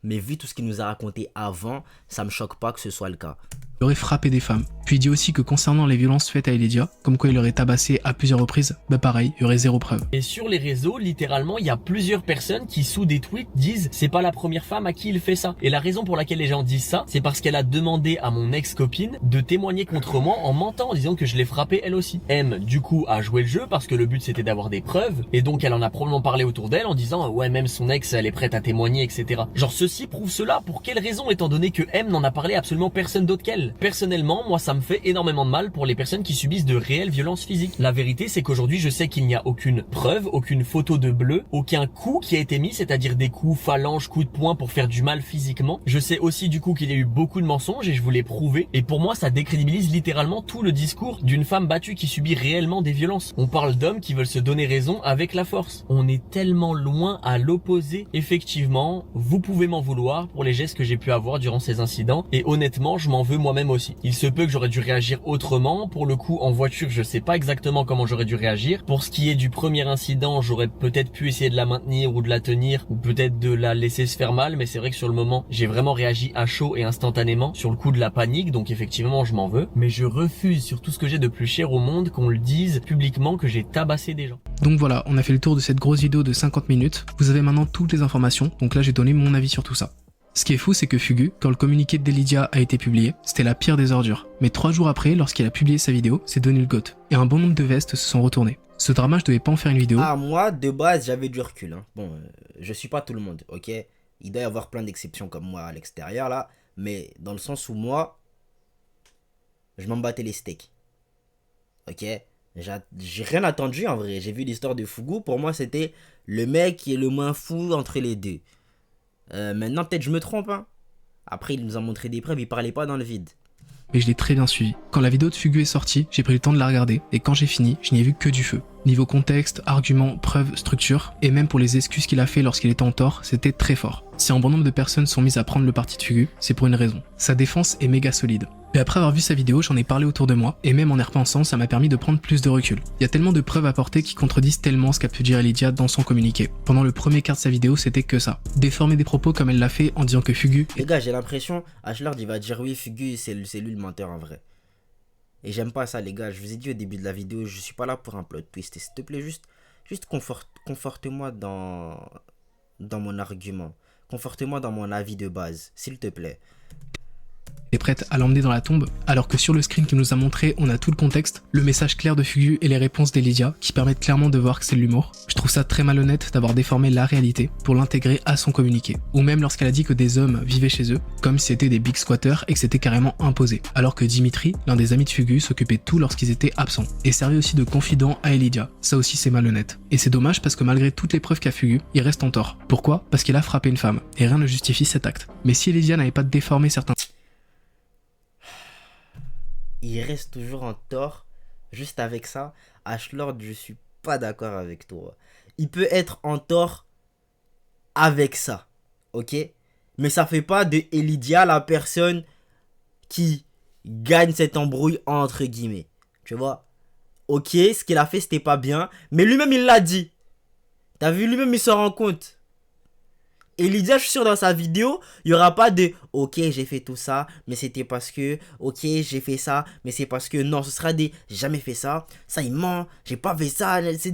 Mais vu tout ce qu'il nous a raconté avant, ça me choque pas que ce soit le cas. Il aurait frappé des femmes. Puis il dit aussi que concernant les violences faites à Elydia, comme quoi il aurait tabassé à plusieurs reprises, bah pareil, il y aurait zéro preuve. Et sur les réseaux, littéralement, il y a plusieurs personnes qui sous des tweets disent c'est pas la première femme à qui il fait ça. Et la raison pour laquelle les gens disent ça, c'est parce qu'elle a demandé à mon ex-copine de témoigner contre moi en mentant, en disant que je l'ai frappée elle aussi. M, du coup, a joué le jeu parce que le but c'était d'avoir des preuves. Et donc elle en a probablement parlé autour d'elle en disant ouais, même son ex, elle est prête à témoigner, etc. Genre ceci prouve cela. Pour quelle raison, étant donné que M n'en a parlé à absolument personne d'autre qu'elle? Personnellement, moi ça me fait énormément de mal pour les personnes qui subissent de réelles violences physiques. La vérité c'est qu'aujourd'hui je sais qu'il n'y a aucune preuve, aucune photo de bleu, aucun coup qui a été mis, c'est-à-dire des coups phalanges, coups de poing pour faire du mal physiquement. Je sais aussi du coup qu'il y a eu beaucoup de mensonges et je vous l'ai prouvé. Et pour moi ça décrédibilise littéralement tout le discours d'une femme battue qui subit réellement des violences. On parle d'hommes qui veulent se donner raison avec la force. On est tellement loin à l'opposé. Effectivement, vous pouvez m'en vouloir pour les gestes que j'ai pu avoir durant ces incidents et honnêtement je m'en veux moi-même moi-même aussi. Il se peut que j'aurais dû réagir autrement. Pour le coup, en voiture, je sais pas exactement comment j'aurais dû réagir. Pour ce qui est du premier incident, j'aurais peut-être pu essayer de la maintenir ou de la tenir, ou peut-être de la laisser se faire mal, mais c'est vrai que sur le moment, j'ai vraiment réagi à chaud et instantanément sur le coup de la panique, donc effectivement, je m'en veux. Mais je refuse sur tout ce que j'ai de plus cher au monde qu'on le dise publiquement que j'ai tabassé des gens. Donc voilà, on a fait le tour de cette grosse vidéo de 50 minutes. Vous avez maintenant toutes les informations, donc là j'ai donné mon avis sur tout ça. Ce qui est fou, c'est que Fugu, quand le communiqué d'Elydia a été publié, c'était la pire des ordures. Mais 3 jours après, lorsqu'il a publié sa vidéo, c'est devenu le GOAT. Et un bon nombre de vestes se sont retournées. Ce drama, je devais pas en faire une vidéo. Ah, moi, de base, j'avais du recul. Hein. Bon, je suis pas tout le monde, ok? Il doit y avoir plein d'exceptions comme moi à l'extérieur, là. Mais dans le sens où moi, je m'en battais les steaks. Ok? J'ai rien attendu, en vrai. J'ai vu l'histoire de Fugu. Pour moi, c'était le mec qui est le moins fou entre les deux. Maintenant, peut-être je me trompe, hein. Après, il nous a montré des preuves, il parlait pas dans le vide. Mais je l'ai très bien suivi. Quand la vidéo de Fugu est sortie, j'ai pris le temps de la regarder, et quand j'ai fini, je n'y ai vu que du feu. Niveau contexte, arguments, preuves, structure, et même pour les excuses qu'il a fait lorsqu'il était en tort, c'était très fort. Si un bon nombre de personnes sont mises à prendre le parti de Fugu, c'est pour une raison. Sa défense est méga solide. Et après avoir vu sa vidéo, j'en ai parlé autour de moi, et même en y repensant, ça m'a permis de prendre plus de recul. Il y a tellement de preuves apportées qui contredisent tellement ce qu'a pu dire Elydia dans son communiqué. Pendant le premier quart de sa vidéo, c'était que ça. Déformer des propos comme elle l'a fait en disant que Fugu... Les gars, j'ai l'impression, Ashlord, il va dire oui, Fugu, c'est lui le menteur en vrai. Et j'aime pas ça, les gars. Je vous ai dit au début de la vidéo, je suis pas là pour un plot twist. Et s'il te plaît, juste conforte-moi dans mon argument. Conforte-moi dans mon avis de base, s'il te plaît. Est prête à l'emmener dans la tombe, alors que sur le screen qu'il nous a montré, on a tout le contexte, le message clair de Fugu et les réponses d'Elydia qui permettent clairement de voir que c'est de l'humour. Je trouve ça très malhonnête d'avoir déformé la réalité pour l'intégrer à son communiqué. Ou même lorsqu'elle a dit que des hommes vivaient chez eux, comme si c'était des big squatters et que c'était carrément imposé. Alors que Dimitri, l'un des amis de Fugu, s'occupait de tout lorsqu'ils étaient absents. Et servait aussi de confident à Elydia. Ça aussi c'est malhonnête. Et c'est dommage parce que malgré toutes les preuves qu'a Fugu, il reste en tort. Pourquoi? Parce qu'il a frappé une femme. Et rien ne justifie cet acte. Mais si Elydia n'avait pas déformé certains... Il reste toujours en tort. Juste avec ça, Ashlord, je suis pas d'accord avec toi. Il peut être en tort avec ça, ok? Mais ça fait pas de Elydia la personne qui gagne cette embrouille entre guillemets. Tu vois? Ok, ce qu'il a fait c'était pas bien, mais lui-même il l'a dit. T'as vu, lui-même il s'en rend compte. Elydia, je suis sûr dans sa vidéo, il n'y aura pas de « Ok, j'ai fait tout ça, mais c'était parce que... Ok, j'ai fait ça, mais c'est parce que... » Non, ce sera des « J'ai jamais fait ça, ça il ment, j'ai pas fait ça. » C'est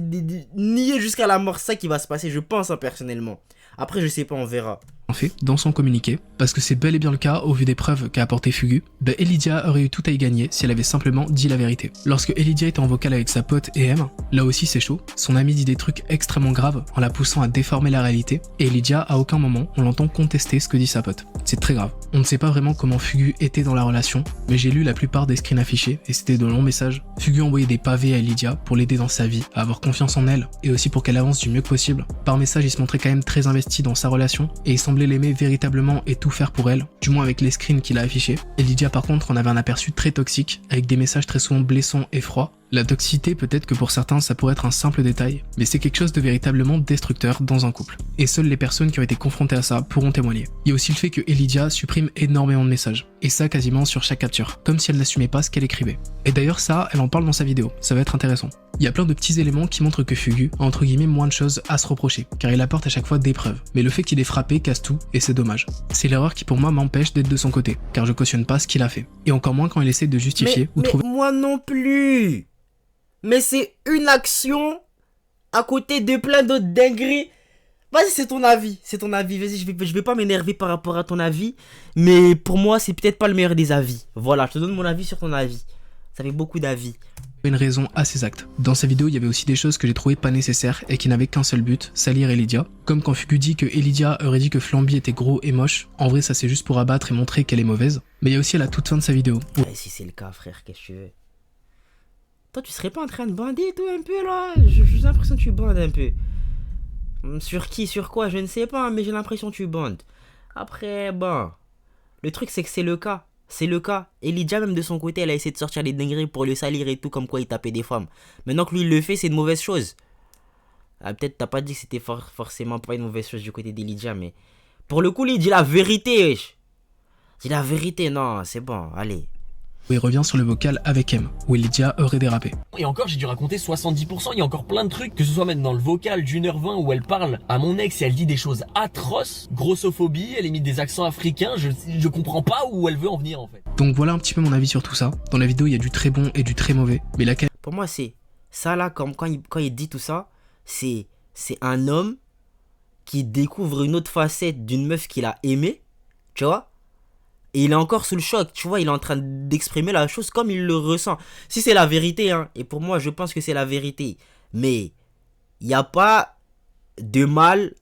nier jusqu'à la mort, c'est ça qui va se passer, je pense, hein, personnellement. Après, je sais pas, on verra. En fait, dans son communiqué, parce que c'est bel et bien le cas au vu des preuves qu'a apporté Fugu, Elydia aurait eu tout à y gagner si elle avait simplement dit la vérité. Lorsque Elydia était en vocal avec sa pote EM, là aussi c'est chaud, son ami dit des trucs extrêmement graves en la poussant à déformer la réalité, et Elydia à aucun moment on l'entend contester ce que dit sa pote. C'est très grave. On ne sait pas vraiment comment Fugu était dans la relation, mais j'ai lu la plupart des screens affichés et c'était de longs messages. Fugu envoyait des pavés à Elydia pour l'aider dans sa vie, à avoir confiance en elle et aussi pour qu'elle avance du mieux possible. Par message, il se montrait quand même très investi dans sa relation et il semblait l'aimer véritablement et tout faire pour elle, du moins avec les screens qu'il a affichés. Elydia par contre en avait un aperçu très toxique, avec des messages très souvent blessants et froids. La toxicité, peut-être que pour certains ça pourrait être un simple détail, mais c'est quelque chose de véritablement destructeur dans un couple. Et seules les personnes qui ont été confrontées à ça pourront témoigner. Il y a aussi le fait que Elydia supprime énormément de messages, et ça quasiment sur chaque capture, comme si elle n'assumait pas ce qu'elle écrivait. Et d'ailleurs ça, elle en parle dans sa vidéo, ça va être intéressant. Il y a plein de petits éléments qui montrent que Fugu a entre guillemets moins de choses à se reprocher, car il apporte à chaque fois des preuves. Mais le fait qu'il ait frappé casse tout, et c'est dommage. C'est l'erreur qui pour moi m'empêche d'être de son côté, car je cautionne pas ce qu'il a fait. Et encore moins quand il essaie de justifier ou trouver... moi non plus. Mais c'est une action à côté de plein d'autres dingueries. Vas-y, c'est ton avis. C'est ton avis. Vas-y, je vais pas m'énerver par rapport à ton avis. Mais pour moi, c'est peut-être pas le meilleur des avis. Voilà, je te donne mon avis sur ton avis. Ça fait beaucoup d'avis. Une raison à ses actes. Dans sa vidéo, il y avait aussi des choses que j'ai trouvées pas nécessaires et qui n'avaient qu'un seul but, salir Elydia. Comme quand Fugu dit que Elydia aurait dit que Flamby était gros et moche. En vrai, ça c'est juste pour abattre et montrer qu'elle est mauvaise. Mais il y a aussi à la toute fin de sa vidéo. Ouais, si c'est le cas, frère, qu'est-ce que tu veux? Toi, tu serais pas en train de bander et tout un peu là? J'ai l'impression que tu bandes un peu. Sur qui, sur quoi, je ne sais pas, mais j'ai l'impression que tu bandes. Après, bon. Le truc, c'est que c'est le cas. C'est le cas. Elydia, même de son côté, elle a essayé de sortir les dingueries pour le salir et tout, comme quoi il tapait des femmes. Maintenant que lui, il le fait, c'est une mauvaise chose. Ah, peut-être t'as pas dit que c'était forcément pas une mauvaise chose du côté d'Elydia, mais... Pour le coup, il dit la vérité, wesh. Dis la vérité, non, c'est bon, allez. où il revient sur le vocal avec M, où Lydia aurait dérapé. Et encore, j'ai dû raconter 70%, il y a encore plein de trucs, que ce soit même dans le vocal d'1h20 où elle parle à mon ex et elle dit des choses atroces, grossophobie, elle émite des accents africains, je comprends pas où elle veut en venir en fait. Donc voilà un petit peu mon avis sur tout ça. Dans la vidéo, il y a du très bon et du très mauvais, mais laquelle... Pour moi, c'est ça là, comme quand il dit tout ça, c'est un homme qui découvre une autre facette d'une meuf qu'il a aimée, tu vois. Et il est encore sous le choc, tu vois, il est en train d'exprimer la chose comme il le ressent. Si c'est la vérité, hein, et pour moi, je pense que c'est la vérité. Mais il n'y a pas de mal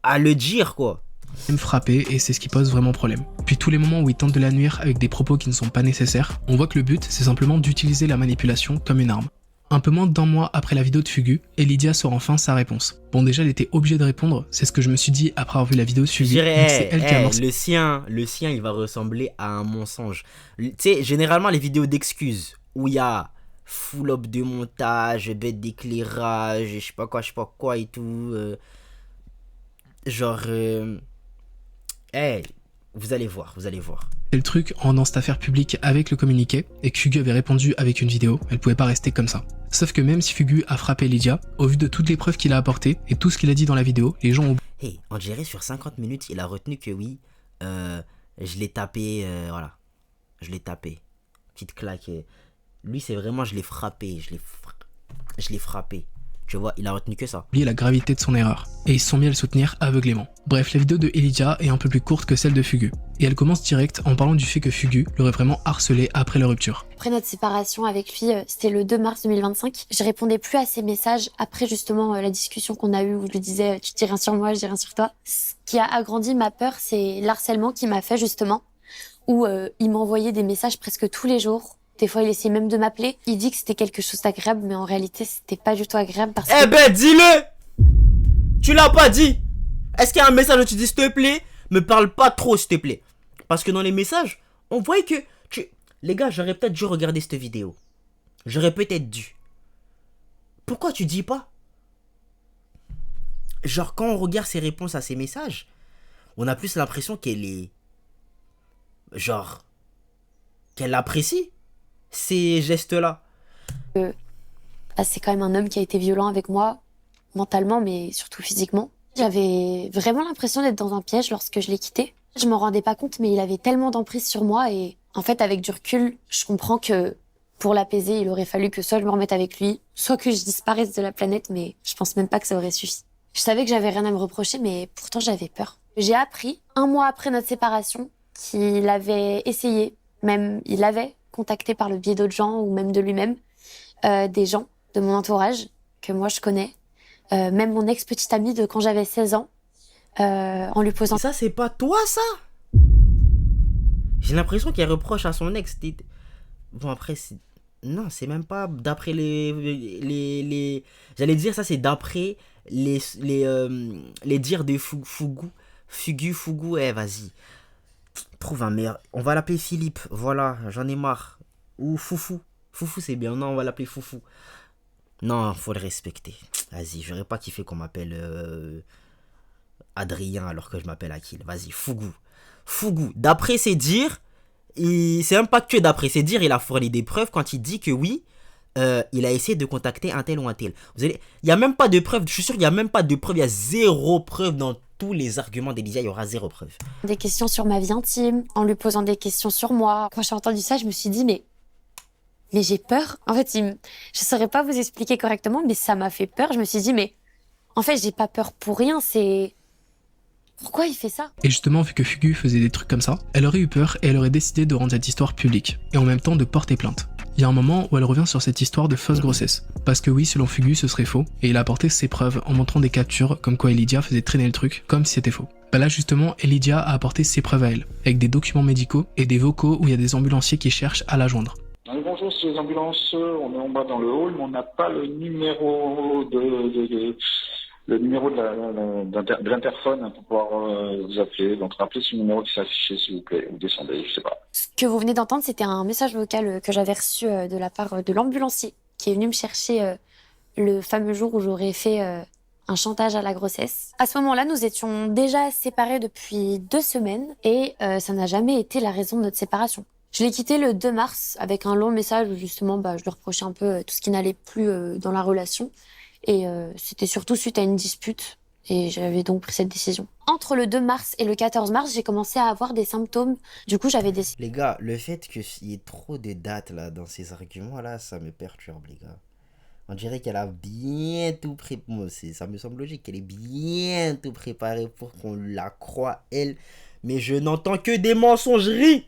à le dire, quoi. Me frapper et c'est ce qui pose vraiment problème. Puis tous les moments où il tente de la nuire avec des propos qui ne sont pas nécessaires, on voit que le but, c'est simplement d'utiliser la manipulation comme une arme. Un peu moins d'un mois après la vidéo de Fugu, et Lydia sort enfin sa réponse. Bon, déjà, elle était obligée de répondre, c'est ce que je me suis dit après avoir vu la vidéo de Fugu. C'est elle qui a amorcé. Le sien, il va ressembler à un mensonge. Tu sais, généralement, les vidéos d'excuses où il y a full up de montage, bête d'éclairage, je sais pas quoi et tout. Vous allez voir. C'est le truc en dans cette affaire publique avec le communiqué, et que Fugu avait répondu avec une vidéo, elle pouvait pas rester comme ça. Sauf que même si Fugu a frappé Lydia, au vu de toutes les preuves qu'il a apportées et tout ce qu'il a dit dans la vidéo, les gens ont... Hey, on dirait sur 50 minutes, il a retenu que oui, je l'ai tapé, voilà. Je l'ai tapé. Petite claque. Lui, c'est vraiment, je l'ai frappé. Tu vois, il a retenu que ça. oublié la gravité de son erreur, et ils se sont mis à le soutenir aveuglément. Bref, la vidéo de Lydia est un peu plus courte que celle de Fugu, et elle commence direct en parlant du fait que Fugu l'aurait vraiment harcelé après leur rupture. Après notre séparation avec lui, c'était le 2 mars 2025. Je répondais plus à ses messages après justement la discussion qu'on a eue où je lui disais tu dis rien sur moi, je dis rien sur toi. Ce qui a agrandi ma peur, c'est l'harcèlement qu'il m'a fait justement, où il m'envoyait des messages presque tous les jours. Des fois, il essayait même de m'appeler. Il dit que c'était quelque chose d'agréable, mais en réalité, c'était pas du tout agréable parce que... Eh ben, dis-le! Tu l'as pas dit! Est-ce qu'il y a un message où tu dis s'il te plaît, me parle pas trop s'il te plaît? Parce que dans les messages, on voit que... Les gars, j'aurais peut-être dû regarder cette vidéo. J'aurais peut-être dû. Pourquoi tu dis pas? Genre, quand on regarde ses réponses à ses messages, on a plus l'impression qu'elle est... Genre... Qu'elle apprécie ces gestes-là. C'est quand même un homme qui a été violent avec moi, mentalement, mais surtout physiquement. J'avais vraiment l'impression d'être dans un piège lorsque je l'ai quitté. Je m'en rendais pas compte, mais il avait tellement d'emprise sur moi et en fait, avec du recul, je comprends que pour l'apaiser, il aurait fallu que soit je me remette avec lui, soit que je disparaisse de la planète, mais je pense même pas que ça aurait suffi. Je savais que j'avais rien à me reprocher, mais pourtant j'avais peur. J'ai appris, 1 mois après notre séparation, qu'il avait essayé, même il avait contacté par le biais d'autres gens ou même de lui-même, des gens de mon entourage que moi je connais, même mon ex-petite amie de quand j'avais 16 ans, en lui posant... Ça, c'est pas toi, ça? J'ai l'impression qu'elle reproche à son ex. Bon, après, non, c'est même pas d'après les... J'allais dire, ça, c'est d'après les dires de Fugu, vas-y. Trouve un meilleur. On va l'appeler Philippe, voilà, j'en ai marre. Ou Foufou. Foufou, c'est bien, non, on va l'appeler Foufou. Non, faut le respecter. Vas-y, j'aurais pas kiffé qu'on m'appelle Adrien alors que je m'appelle Akil. Vas-y, Fougou. D'après ses dires, c'est même pas que d'après ses dires, il a fourni des preuves quand il dit que oui, il a essayé de contacter un tel ou un tel. Il n'y a même pas de preuves, je suis sûr qu'il n'y a même pas de preuves, il y a 0 preuve dans tous les arguments d'Elysia, il y aura 0 preuve. Des questions sur ma vie intime, en lui posant des questions sur moi. Quand j'ai entendu ça, je me suis dit, mais j'ai peur. En fait, je saurais pas vous expliquer correctement, mais ça m'a fait peur. Je me suis dit, mais en fait, j'ai pas peur pour rien, c'est... Pourquoi il fait ça? Et justement, vu que Fugu faisait des trucs comme ça, elle aurait eu peur et elle aurait décidé de rendre cette histoire publique, et en même temps de porter plainte. Il y a un moment où elle revient sur cette histoire de fausse grossesse. Parce que oui, selon Fugu, ce serait faux, et il a apporté ses preuves en montrant des captures comme quoi Lydia faisait traîner le truc, comme si c'était faux. Bah là justement, Lydia a apporté ses preuves à elle, avec des documents médicaux et des vocaux où il y a des ambulanciers qui cherchent à la joindre. Bonjour, c'est les ambulances, on est en bas dans le hall, mais on n'a pas le numéro de l'interphone pour pouvoir vous appeler. Donc rappelez ce numéro qui s'est affiché, s'il vous plaît, ou descendez, je sais pas. Ce que vous venez d'entendre, c'était un message vocal que j'avais reçu de la part de l'ambulancier qui est venu me chercher le fameux jour où j'aurais fait un chantage à la grossesse. À ce moment-là, nous étions déjà séparés depuis 2 semaines et ça n'a jamais été la raison de notre séparation. Je l'ai quitté le 2 mars avec un long message où justement je lui reprochais un peu tout ce qui n'allait plus dans la relation. Et c'était surtout suite à une dispute. Et j'avais donc pris cette décision. Entre le 2 mars et le 14 mars, j'ai commencé à avoir des symptômes. Du coup, j'avais décidé... Les gars, le fait qu'il y ait trop de dates là dans ces arguments là, ça me perturbe les gars. On dirait qu'elle a bien tout préparé. Moi aussi, ça me semble logique qu'elle ait bien tout préparé pour qu'on la croie elle. Mais je n'entends que des mensongeries.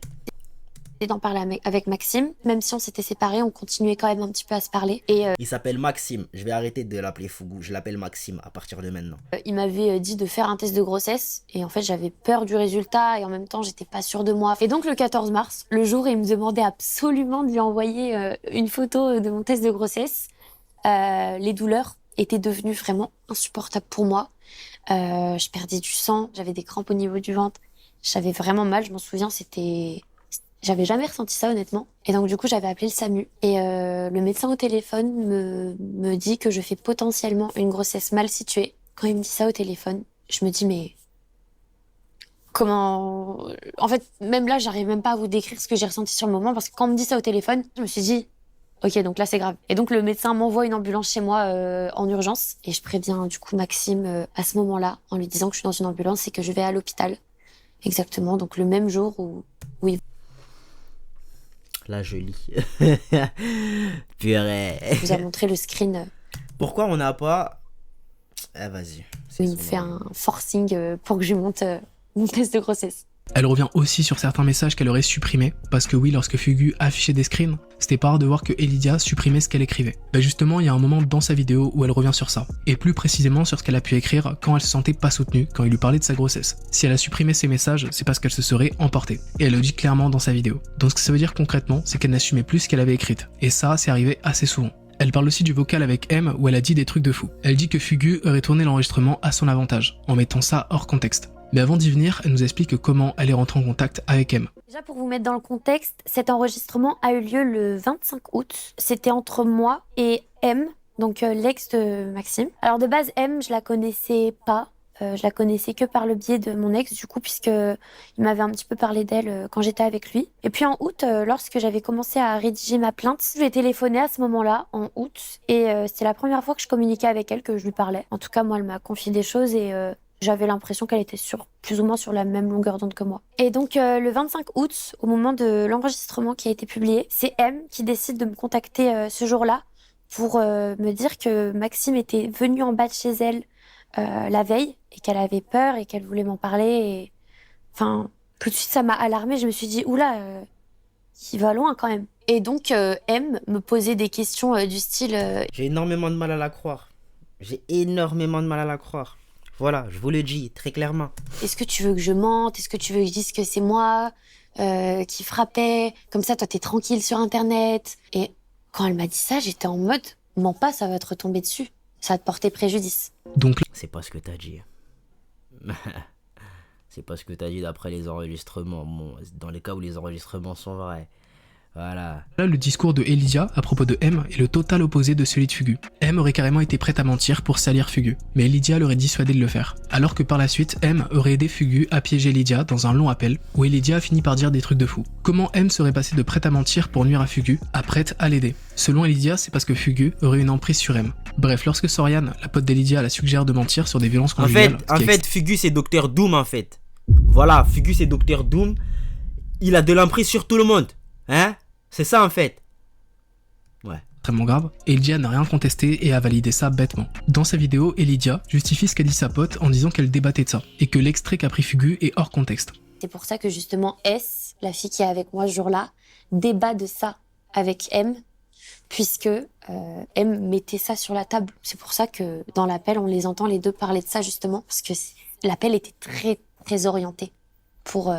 d'en parler avec Maxime. Même si on s'était séparés, on continuait quand même un petit peu à se parler. Et il s'appelle Maxime. Je vais arrêter de l'appeler Fougou. Je l'appelle Maxime à partir de maintenant. Il m'avait dit de faire un test de grossesse. Et en fait, j'avais peur du résultat. Et en même temps, j'étais pas sûre de moi. Et donc, le 14 mars, le jour où il me demandait absolument de lui envoyer une photo de mon test de grossesse, les douleurs étaient devenues vraiment insupportables pour moi. Je perdais du sang. J'avais des crampes au niveau du ventre. J'avais vraiment mal. Je m'en souviens, j'avais jamais ressenti ça honnêtement. Et donc du coup j'avais appelé le SAMU. Et le médecin au téléphone me dit que je fais potentiellement une grossesse mal située. Quand il me dit ça au téléphone, je me dis mais... comment... En fait, même là, j'arrive même pas à vous décrire ce que j'ai ressenti sur le moment parce que quand on me dit ça au téléphone, je me suis dit ok, donc là c'est grave. Et donc le médecin m'envoie une ambulance chez moi en urgence et je préviens du coup Maxime à ce moment-là en lui disant que je suis dans une ambulance et que je vais à l'hôpital. Exactement, donc le même jour où il... Là, je lis. Purée. Je vous ai montré le screen. Pourquoi on n'a pas... Ah, vas-y. Il me fait un forcing pour que je lui monte mon test de grossesse. Elle revient aussi sur certains messages qu'elle aurait supprimés, parce que oui, lorsque Fugu affichait des screens, c'était pas rare de voir que Elidia supprimait ce qu'elle écrivait. Bah justement, il y a un moment dans sa vidéo où elle revient sur ça, et plus précisément sur ce qu'elle a pu écrire quand elle se sentait pas soutenue, quand il lui parlait de sa grossesse. Si elle a supprimé ces messages, c'est parce qu'elle se serait emportée, et elle le dit clairement dans sa vidéo. Donc ce que ça veut dire concrètement, c'est qu'elle n'assumait plus ce qu'elle avait écrit, et ça, c'est arrivé assez souvent. Elle parle aussi du vocal avec M où elle a dit des trucs de fou. Elle dit que Fugu aurait tourné l'enregistrement à son avantage, en mettant ça hors contexte. Mais avant d'y venir, elle nous explique comment elle est rentrée en contact avec M. Déjà pour vous mettre dans le contexte, cet enregistrement a eu lieu le 25 août. C'était entre moi et M, donc l'ex de Maxime. Alors de base, M, je la connaissais pas. Je la connaissais que par le biais de mon ex, du coup, puisque il m'avait un petit peu parlé d'elle quand j'étais avec lui. Et puis en août, lorsque j'avais commencé à rédiger ma plainte, je lui ai téléphoné à ce moment-là, en août. Et c'était la première fois que je communiquais avec elle, que je lui parlais. En tout cas, moi, elle m'a confié des choses et... j'avais l'impression qu'elle était plus ou moins sur la même longueur d'onde que moi. Et donc, le 25 août, au moment de l'enregistrement qui a été publié, c'est M qui décide de me contacter ce jour-là pour me dire que Maxime était venu en bas de chez elle la veille et qu'elle avait peur et qu'elle voulait m'en parler. Et... Enfin, tout de suite, ça m'a alarmée. Je me suis dit, oula, il va loin quand même. Et donc, M me posait des questions du style... J'ai énormément de mal à la croire. J'ai énormément de mal à la croire. Voilà, je vous le dis très clairement. Est-ce que tu veux que je mente? Est-ce que tu veux que je dise que c'est moi qui frappais? Comme ça, toi, t'es tranquille sur Internet. Et quand elle m'a dit ça, j'étais en mode, mens pas, ça va te retomber dessus. Ça va te porter préjudice. Donc, c'est pas ce que t'as dit. C'est pas ce que t'as dit d'après les enregistrements. Bon, dans les cas où les enregistrements sont vrais. Voilà. Là, le discours de Elidia à propos de M est le total opposé de celui de Fugu. M aurait carrément été prête à mentir pour salir Fugu, mais Elidia l'aurait dissuadé de le faire. Alors que par la suite, M aurait aidé Fugu à piéger Elidia dans un long appel, où Elidia a fini par dire des trucs de fou. Comment M serait passé de prête à mentir pour nuire à Fugu à prête à l'aider? Selon Elidia, c'est parce que Fugu aurait une emprise sur M. Bref, lorsque Soriane, la pote d'Elidia, la suggère de mentir sur des violences conjugales... En fait, Fugu c'est Dr Doom en fait. Voilà, Fugu c'est Dr Doom. Il a de l'emprise sur tout le monde. Hein? C'est ça en fait. Ouais. Extrêmement grave, Elidia n'a rien contesté et a validé ça bêtement. Dans sa vidéo, Elidia justifie ce qu'a dit sa pote en disant qu'elle débattait de ça, et que l'extrait qu'a pris Fugu est hors contexte. C'est pour ça que justement S, la fille qui est avec moi ce jour-là, débat de ça avec M, puisque M mettait ça sur la table. C'est pour ça que dans l'appel, on les entend les deux parler de ça justement, parce que l'appel était très très orienté pour...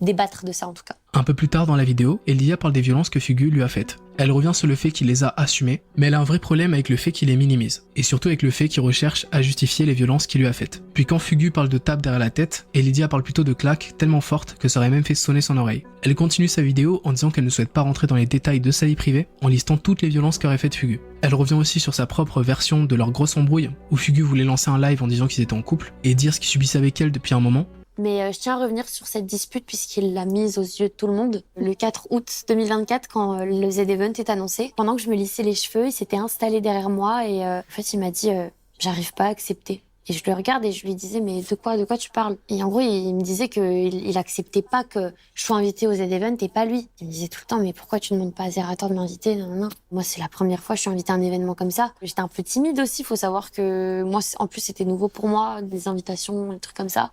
débattre de ça en tout cas. Un peu plus tard dans la vidéo, Elidia parle des violences que Fugu lui a faites. Elle revient sur le fait qu'il les a assumées, mais elle a un vrai problème avec le fait qu'il les minimise, et surtout avec le fait qu'il recherche à justifier les violences qu'il lui a faites. Puis quand Fugu parle de tape derrière la tête, Elidia parle plutôt de claques tellement fortes que ça aurait même fait sonner son oreille. Elle continue sa vidéo en disant qu'elle ne souhaite pas rentrer dans les détails de sa vie privée, en listant toutes les violences qu'aurait faites Fugu. Elle revient aussi sur sa propre version de leur grosse embrouille, où Fugu voulait lancer un live en disant qu'ils étaient en couple, et dire ce qu'il subissait avec elle depuis un moment. Mais je tiens à revenir sur cette dispute puisqu'il l'a mise aux yeux de tout le monde. Le 4 août 2024, quand le Z-Event est annoncé, pendant que je me lissais les cheveux, il s'était installé derrière moi et en fait il m'a dit j'arrive pas à accepter. Et je le regarde et je lui disais mais de quoi tu parles? Et en gros il me disait qu'il acceptait pas que je sois invitée au Z-Event et pas lui. Il me disait tout le temps mais pourquoi tu demandes pas à Zerator de m'inviter? Non. Moi c'est la première fois que je suis invitée à un événement comme ça. J'étais un peu timide aussi, faut savoir que moi en plus c'était nouveau pour moi, des invitations, des trucs comme ça.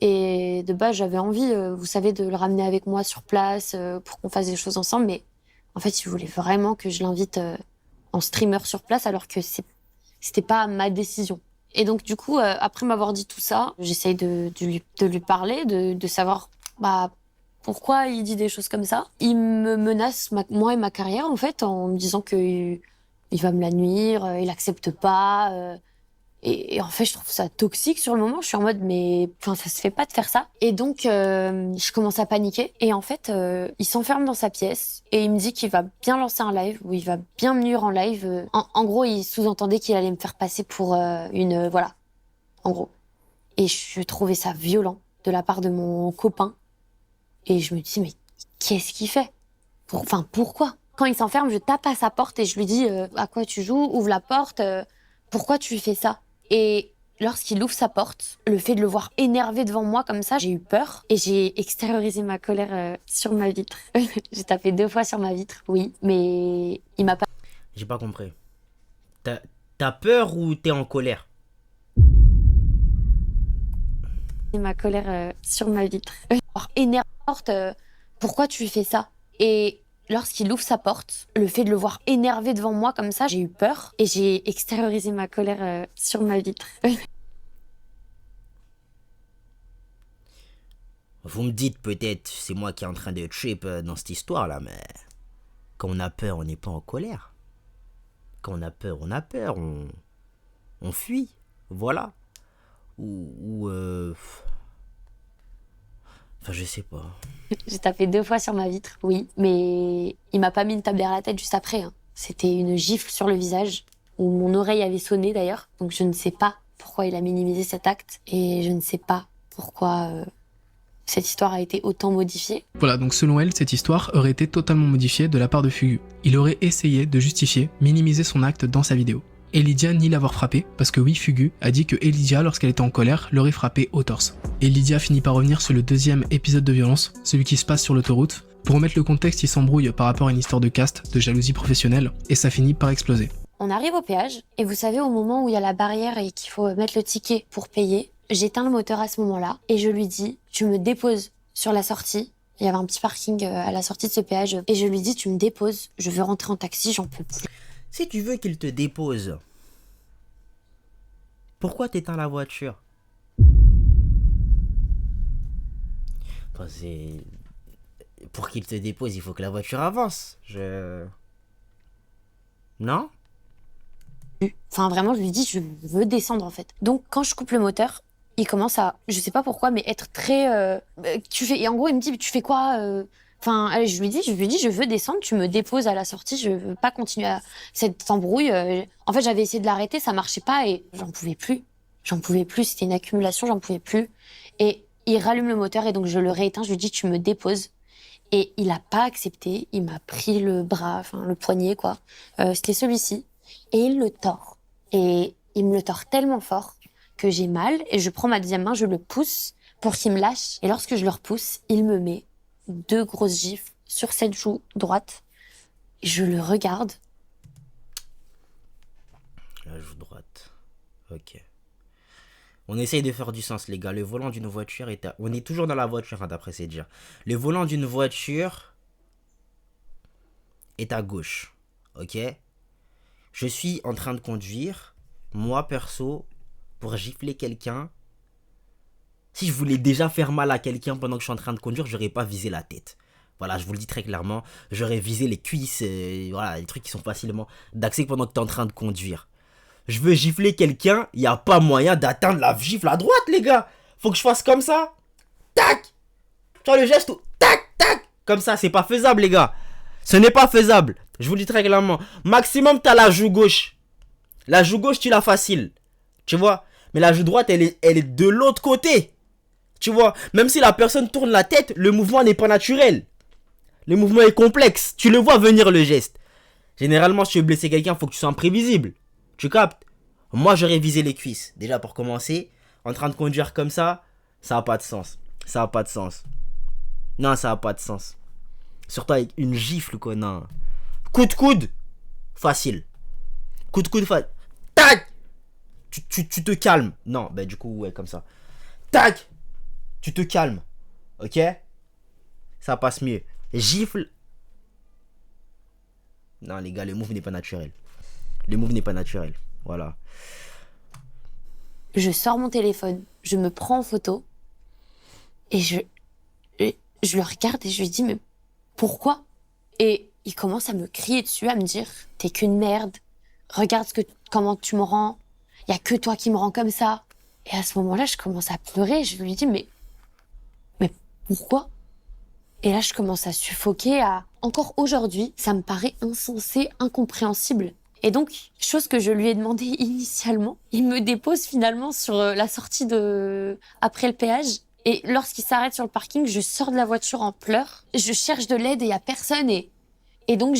Et de base j'avais envie, vous savez, de le ramener avec moi sur place pour qu'on fasse des choses ensemble. Mais en fait il voulait vraiment que je l'invite en streamer sur place alors que c'était pas ma décision. Et donc, du coup, après m'avoir dit tout ça, j'essaye de lui parler, de savoir pourquoi il dit des choses comme ça. Il me menace, moi et ma carrière, en fait, en me disant qu'il va me la nuire, il accepte pas. Et en fait, je trouve ça toxique sur le moment. Je suis en mode, mais ça se fait pas de faire ça. Et donc, je commence à paniquer. Et en fait, il s'enferme dans sa pièce et il me dit qu'il va bien lancer un live, ou il va bien me nuire en live. En gros, il sous-entendait qu'il allait me faire passer pour voilà, en gros. Et je trouvais ça violent de la part de mon copain. Et je me dis, mais qu'est-ce qu'il fait? Pourquoi? Quand il s'enferme, je tape à sa porte et je lui dis, à quoi tu joues? Ouvre la porte. Pourquoi tu fais ça? Et lorsqu'il ouvre sa porte, le fait de le voir énervé devant moi comme ça, j'ai eu peur et j'ai extériorisé ma colère sur ma vitre. J'ai tapé 2 fois sur ma vitre, oui, mais il m'a pas... J'ai pas compris. T'as peur ou t'es en colère? Ma colère sur ma vitre. Énervé, pourquoi tu fais ça? Et lorsqu'il ouvre sa porte, le fait de le voir énervé devant moi comme ça, j'ai eu peur et j'ai extériorisé ma colère sur ma vitre. Vous me dites peut-être c'est moi qui est en train de trip dans cette histoire-là, mais quand on a peur, on n'est pas en colère. Quand on a peur, on fuit, voilà. Enfin, je sais pas. J'ai tapé 2 fois sur ma vitre, oui, mais il m'a pas mis une table derrière la tête juste après. C'était une gifle sur le visage, où mon oreille avait sonné d'ailleurs. Donc je ne sais pas pourquoi il a minimisé cet acte, et je ne sais pas pourquoi cette histoire a été autant modifiée. Voilà, donc selon elle, cette histoire aurait été totalement modifiée de la part de Fugu. Il aurait essayé de justifier, minimiser son acte dans sa vidéo. Et Lydia nie l'avoir frappé, parce que oui, Fugu a dit que Elydia, lorsqu'elle était en colère, l'aurait frappé au torse. Et Lydia finit par revenir sur le 2e épisode de violence, celui qui se passe sur l'autoroute. Pour remettre le contexte, il s'embrouille par rapport à une histoire de caste, de jalousie professionnelle, et ça finit par exploser. On arrive au péage, et vous savez, au moment où il y a la barrière et qu'il faut mettre le ticket pour payer, j'éteins le moteur à ce moment-là, et je lui dis, tu me déposes sur la sortie. Il y avait un petit parking à la sortie de ce péage, et je lui dis, tu me déposes, je veux rentrer en taxi, j'en peux plus. Si tu veux qu'il te dépose, pourquoi t'éteins la voiture? Pour qu'il te dépose, il faut que la voiture avance. Non? Enfin, vraiment, je lui dis, je veux descendre, en fait. Donc, quand je coupe le moteur, il commence à, je sais pas pourquoi, mais être très... Et en gros, il me dit, tu fais quoi je lui dis, je veux descendre, tu me déposes à la sortie, je veux pas continuer à cette embrouille. En fait, j'avais essayé de l'arrêter, ça marchait pas et j'en pouvais plus. C'était une accumulation, j'en pouvais plus. Et il rallume le moteur et donc je le rééteins, je lui dis, tu me déposes. Et il a pas accepté, il m'a pris le bras, le poignet, quoi. C'était celui-ci. Et il le tord. Et il me le tord tellement fort que j'ai mal et je prends ma deuxième main, je le pousse pour qu'il me lâche. Et lorsque je le repousse, il me met 2 grosses gifles sur cette joue droite. Je le regarde. La joue droite. Ok. On essaye de faire du sens, les gars. Le volant d'une voiture est à... On est toujours dans la voiture, d'après ces dires. Le volant d'une voiture est à gauche. Ok. Je suis en train de conduire. Moi, perso, pour gifler quelqu'un... Si je voulais déjà faire mal à quelqu'un pendant que je suis en train de conduire, j'aurais pas visé la tête. Voilà, je vous le dis très clairement. J'aurais visé les cuisses, voilà, les trucs qui sont facilement d'accès pendant que tu es en train de conduire. Je veux gifler quelqu'un, il n'y a pas moyen d'atteindre la gifle à droite, les gars. Faut que je fasse comme ça. Tac. Tu vois le geste où... Tac, tac. Comme ça, c'est pas faisable, les gars. Ce n'est pas faisable. Je vous le dis très clairement. Maximum, tu as la joue gauche. La joue gauche, tu l'as facile. Tu vois. Mais la joue droite, elle est de l'autre côté. Tu vois, même si la personne tourne la tête, le mouvement n'est pas naturel. Le mouvement est complexe. Tu le vois venir le geste. Généralement, si tu veux blesser quelqu'un, il faut que tu sois imprévisible. Tu captes? Moi, j'aurais visé les cuisses. Déjà, pour commencer, en train de conduire comme ça n'a pas de sens. Ça n'a pas de sens. Non, ça n'a pas de sens. Surtout avec une gifle, quoi. Non. Coup de coude. Facile. Coup de coude, facile. Tac! Tu te calmes. Non, bah du coup, ouais, comme ça. Tac! Tu te calmes. Ok? Ça passe mieux. Gifle. Non, les gars, le move n'est pas naturel. Le move n'est pas naturel. Voilà. Je sors mon téléphone, je me prends en photo et je le regarde et je lui dis mais pourquoi? Et il commence à me crier dessus, à me dire t'es qu'une merde, regarde comment tu me rends, y a que toi qui me rends comme ça. Et à ce moment-là, je commence à pleurer, je lui dis mais pourquoi? Et là, je commence à suffoquer, encore aujourd'hui, ça me paraît insensé, incompréhensible. Et donc, chose que je lui ai demandé initialement, il me dépose finalement sur la sortie après le péage. Et lorsqu'il s'arrête sur le parking, je sors de la voiture en pleurs. Je cherche de l'aide et il y a personne. Et donc,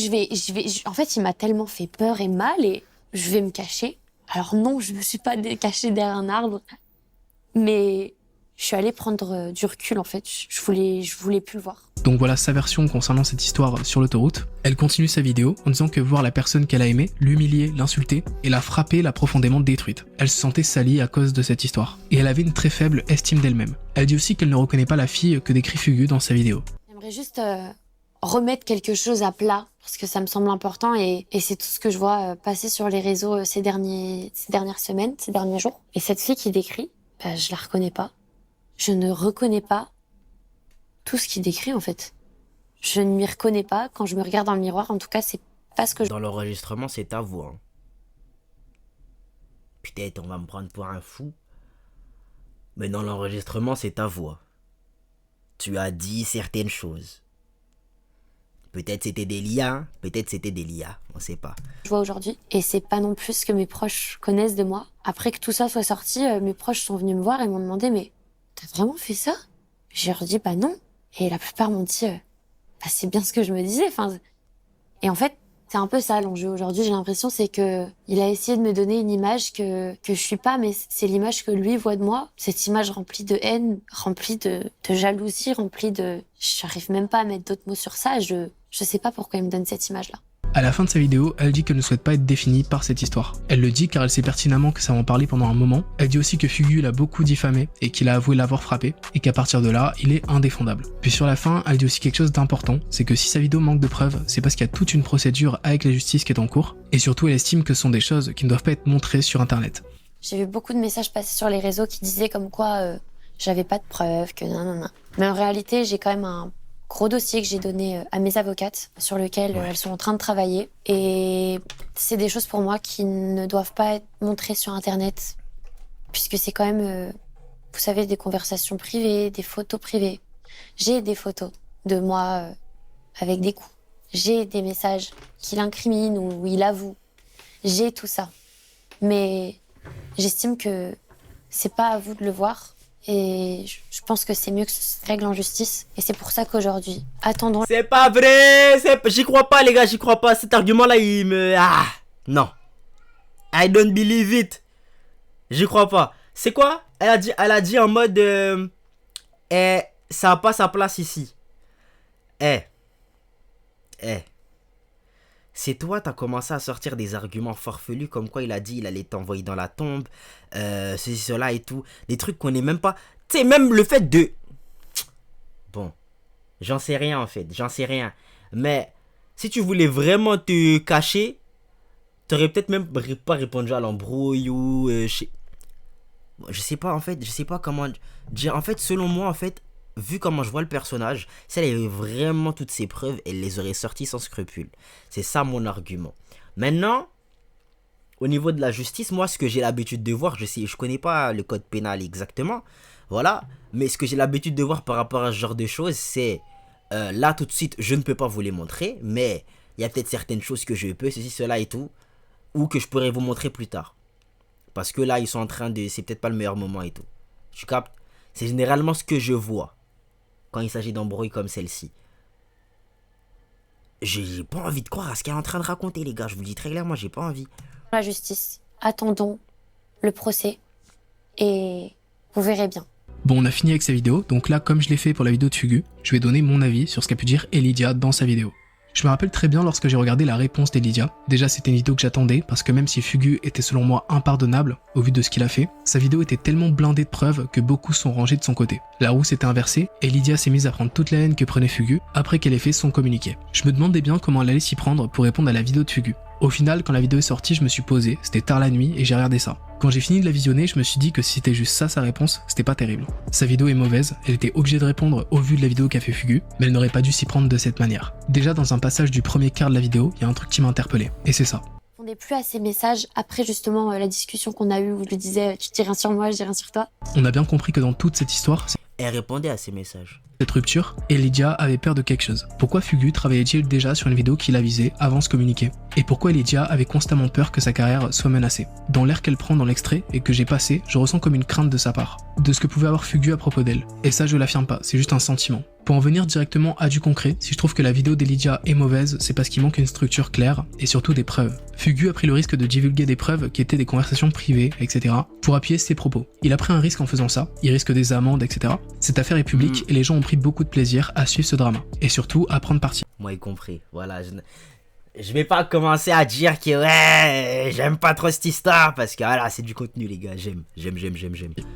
en fait, il m'a tellement fait peur et mal et je vais me cacher. Alors non, je me suis pas cachée derrière un arbre. Mais je suis allée prendre du recul, en fait. Je voulais plus le voir. Donc voilà sa version concernant cette histoire sur l'autoroute. Elle continue sa vidéo en disant que voir la personne qu'elle a aimée, l'humilier, l'insulter et la frapper l'a profondément détruite. Elle se sentait salie à cause de cette histoire. Et elle avait une très faible estime d'elle-même. Elle dit aussi qu'elle ne reconnaît pas la fille que décrit Fugu dans sa vidéo. J'aimerais juste remettre quelque chose à plat, parce que ça me semble important et c'est tout ce que je vois passer sur les réseaux ces dernières semaines, ces derniers jours. Et cette fille qui décrit, je la reconnais pas. Je ne reconnais pas tout ce qu'il décrit, en fait. Je ne m'y reconnais pas. Quand je me regarde dans le miroir, en tout cas, c'est pas ce que je... Dans l'enregistrement, c'est ta voix. Hein. Peut-être on va me prendre pour un fou. Mais dans l'enregistrement, c'est ta voix. Tu as dit certaines choses. Peut-être c'était des liens, peut-être c'était des liens. On sait pas. Je vois aujourd'hui. Et c'est pas non plus ce que mes proches connaissent de moi. Après que tout ça soit sorti, mes proches sont venus me voir et m'ont demandé « Mais t'as vraiment fait ça ?» J'ai leur dit « Bah non ». Et la plupart m'ont dit c'est bien ce que je me disais. Et en fait, c'est un peu ça l'enjeu aujourd'hui. J'ai l'impression c'est que il a essayé de me donner une image que je suis pas, mais c'est l'image que lui voit de moi. Cette image remplie de haine, remplie de jalousie, remplie de... J'arrive même pas à mettre d'autres mots sur ça. Je sais pas pourquoi il me donne cette image-là. À la fin de sa vidéo, elle dit qu'elle ne souhaite pas être définie par cette histoire. Elle le dit car elle sait pertinemment que ça va en parler pendant un moment. Elle dit aussi que Fugu l'a beaucoup diffamé et qu'il a avoué l'avoir frappé et qu'à partir de là, il est indéfendable. Puis sur la fin, elle dit aussi quelque chose d'important, c'est que si sa vidéo manque de preuves, c'est parce qu'il y a toute une procédure avec la justice qui est en cours et surtout elle estime que ce sont des choses qui ne doivent pas être montrées sur internet. J'ai vu beaucoup de messages passer sur les réseaux qui disaient comme quoi j'avais pas de preuves, que non. Mais en réalité, j'ai quand même un gros dossier que j'ai donné à mes avocates, sur lequel elles sont en train de travailler. Et c'est des choses pour moi qui ne doivent pas être montrées sur Internet, puisque c'est quand même, vous savez, des conversations privées, des photos privées. J'ai des photos de moi avec des coups. J'ai des messages qu'il incrimine ou il avoue. J'ai tout ça. Mais j'estime que c'est pas à vous de le voir. Et je pense que c'est mieux que ce se règle en justice. Et c'est pour ça qu'aujourd'hui, attendons... C'est pas vrai. J'y crois pas, les gars, j'y crois pas. Cet argument-là, il me... non. I don't believe it. J'y crois pas. C'est quoi? Elle a dit en mode... ça a pas sa place ici. C'est toi, t'as commencé à sortir des arguments farfelus comme quoi il a dit il allait t'envoyer dans la tombe, ceci, cela et tout. Des trucs qu'on n'est même pas... Tu sais, même le fait de... Bon, j'en sais rien en fait, j'en sais rien. Mais si tu voulais vraiment te cacher, t'aurais peut-être même pas répondu à l'embrouille ou... je sais pas en fait, je sais pas comment dire. En fait, selon moi, en fait, vu comment je vois le personnage, si elle avait vraiment toutes ses preuves, elle les aurait sorties sans scrupule. C'est ça mon argument. Maintenant, au niveau de la justice, moi, ce que j'ai l'habitude de voir, je connais pas le code pénal exactement, voilà, mais ce que j'ai l'habitude de voir par rapport à ce genre de choses, c'est, là, tout de suite, je ne peux pas vous les montrer, mais il y a peut-être certaines choses que je peux, ceci, cela et tout, ou que je pourrais vous montrer plus tard. Parce que là, ils sont en train de... C'est peut-être pas le meilleur moment et tout. Tu captes? C'est généralement ce que je vois quand il s'agit d'embrouilles comme celle-ci. J'ai pas envie de croire à ce qu'elle est en train de raconter, les gars. Je vous le dis très clairement, j'ai pas envie. La justice. Attendons le procès et vous verrez bien. Bon, on a fini avec sa vidéo, donc là, comme je l'ai fait pour la vidéo de Fugu, je vais donner mon avis sur ce qu'a pu dire Elydia dans sa vidéo. Je me rappelle très bien lorsque j'ai regardé la réponse d'Elydia. Déjà, c'était une vidéo que j'attendais, parce que même si Fugu était selon moi impardonnable, au vu de ce qu'il a fait, sa vidéo était tellement blindée de preuves que beaucoup sont rangés de son côté. La roue s'était inversée, et Elydia s'est mise à prendre toute la haine que prenait Fugu, après qu'elle ait fait son communiqué. Je me demandais bien comment elle allait s'y prendre pour répondre à la vidéo de Fugu. Au final, quand la vidéo est sortie, je me suis posé, c'était tard la nuit, et j'ai regardé ça. Quand j'ai fini de la visionner, je me suis dit que si c'était juste ça sa réponse, c'était pas terrible. Sa vidéo est mauvaise, elle était obligée de répondre au vu de la vidéo qu'a fait Fugu, mais elle n'aurait pas dû s'y prendre de cette manière. Déjà dans un passage du premier quart de la vidéo, il y a un truc qui m'a interpellé, et c'est ça. On n'est plus à ces messages après justement la discussion qu'on a eue où je lui disais tu dis rien sur moi, je dis rien sur toi. On a bien compris que dans toute cette histoire, Elle répondait à ces messages. cette rupture, Elydia avait peur de quelque chose. Pourquoi Fugu travaillait-il déjà sur une vidéo qu'il a visée avant ce communiqué? Et pourquoi Elydia avait constamment peur que sa carrière soit menacée? Dans l'air qu'elle prend dans l'extrait et que j'ai passé, je ressens comme une crainte de sa part, de ce que pouvait avoir Fugu à propos d'elle. Et ça je l'affirme pas, c'est juste un sentiment. Pour en venir directement à du concret, si je trouve que la vidéo d'Elydia est mauvaise, c'est parce qu'il manque une structure claire et surtout des preuves. Fugu a pris le risque de divulguer des preuves qui étaient des conversations privées, etc. pour appuyer ses propos. Il a pris un risque en faisant ça, il risque des amendes, etc. Cette affaire est publique et les gens ont pris beaucoup de plaisir à suivre ce drama. Et surtout à prendre parti. Moi, y compris. Voilà, je vais pas commencer à dire que ouais, j'aime pas trop cette histoire parce que voilà, c'est du contenu, les gars. J'aime.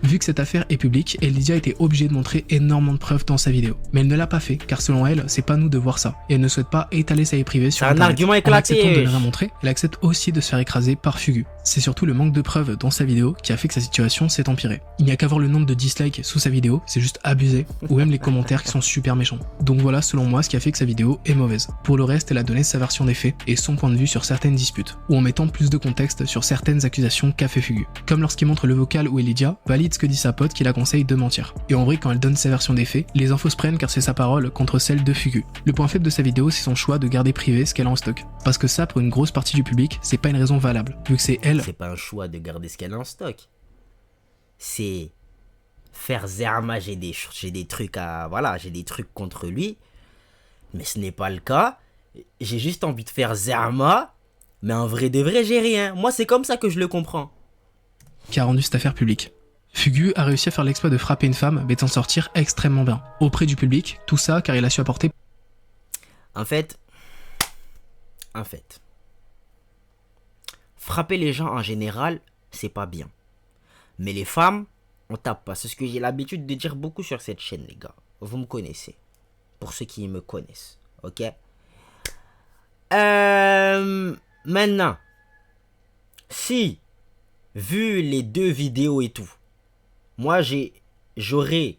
Vu que cette affaire est publique, Elydia était obligée de montrer énormément de preuves dans sa vidéo. Mais elle ne l'a pas fait, car selon elle, c'est pas nous de voir ça. Et elle ne souhaite pas étaler sa vie privée sur C'est un Internet. argument En éclaté. acceptant de ne rien montrer, elle accepte aussi de se faire écraser par Fugu. C'est surtout le manque de preuves dans sa vidéo qui a fait que sa situation s'est empirée. Il n'y a qu'à voir le nombre de dislikes sous sa vidéo, c'est juste abusé, ou même les commentaires qui sont super méchants. Donc voilà, selon moi, ce qui a fait que sa vidéo est mauvaise. Pour le reste, elle a donné sa version des faits et son point de vue sur certaines disputes, ou en mettant plus de contexte sur certaines accusations qu'a fait Fugu. Comme lorsqu'il montre le vocal où Elydia valide ce que dit sa pote qui la conseille de mentir. Et en vrai, quand elle donne sa version des faits, les infos se prennent car c'est sa parole contre celle de Fugu. Le point faible de sa vidéo, c'est son choix de garder privé ce qu'elle a en stock. Parce que ça, pour une grosse partie du public, c'est pas une raison valable, vu que c'est elle. C'est pas un choix de garder ce qu'elle a en stock. C'est faire Zerma, j'ai des trucs à... Voilà, j'ai des trucs contre lui. Mais ce n'est pas le cas. J'ai juste envie de faire Zerma. Mais en vrai de vrai, j'ai rien. Moi, c'est comme ça que je le comprends. Qui a rendu cette affaire publique. Fugu a réussi à faire l'exploit de frapper une femme, mais d'en sortir extrêmement bien. Auprès du public, tout ça car il a su apporter... En fait, frapper les gens en général, c'est pas bien. Mais les femmes, on tape pas. C'est ce que j'ai l'habitude de dire beaucoup sur cette chaîne, les gars. Vous me connaissez. Pour ceux qui me connaissent, ok? Maintenant, si, vu les deux vidéos et tout, moi j'aurais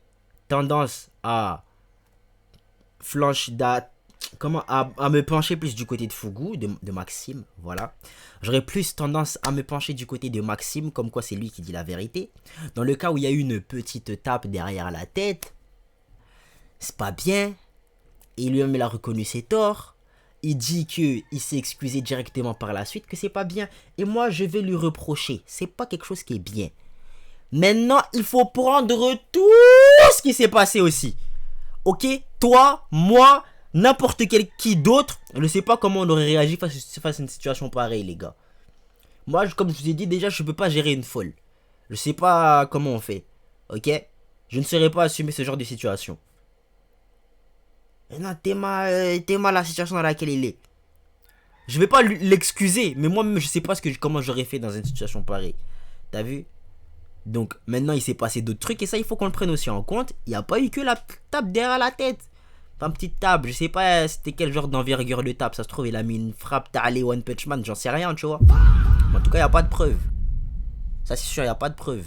tendance à à me pencher plus du côté de Fugu, de Maxime, voilà. J'aurais plus tendance à me pencher du côté de Maxime, comme quoi c'est lui qui dit la vérité. Dans le cas où il y a eu une petite tape derrière la tête, c'est pas bien. Et lui-même il a reconnu ses torts. Il dit qu'il s'est excusé directement par la suite, que c'est pas bien. Et moi je vais lui reprocher, c'est pas quelque chose qui est bien. Maintenant il faut prendre tout ce qui s'est passé aussi. Ok, toi, moi, n'importe qui d'autre, je ne sais pas comment on aurait réagi face à une situation pareille, les gars. Moi, comme je vous ai dit, déjà, je ne peux pas gérer une folle. Je sais pas comment on fait. Ok? Je ne saurais pas assumer ce genre de situation. Et non, t'es mal la situation dans laquelle il est. Je vais pas l'excuser, mais moi-même, je sais pas comment j'aurais fait dans une situation pareille. T'as vu? Donc, maintenant, il s'est passé d'autres trucs, et ça, il faut qu'on le prenne aussi en compte. Il n'y a pas eu que la tape derrière la tête. Enfin, petite tape, je sais pas c'était quel genre d'envergure de tape. Ça se trouve, il a mis une frappe Tali One Punch Man, j'en sais rien, tu vois. En tout cas, il n'y a pas de preuve. Ça, c'est sûr, il n'y a pas de preuve.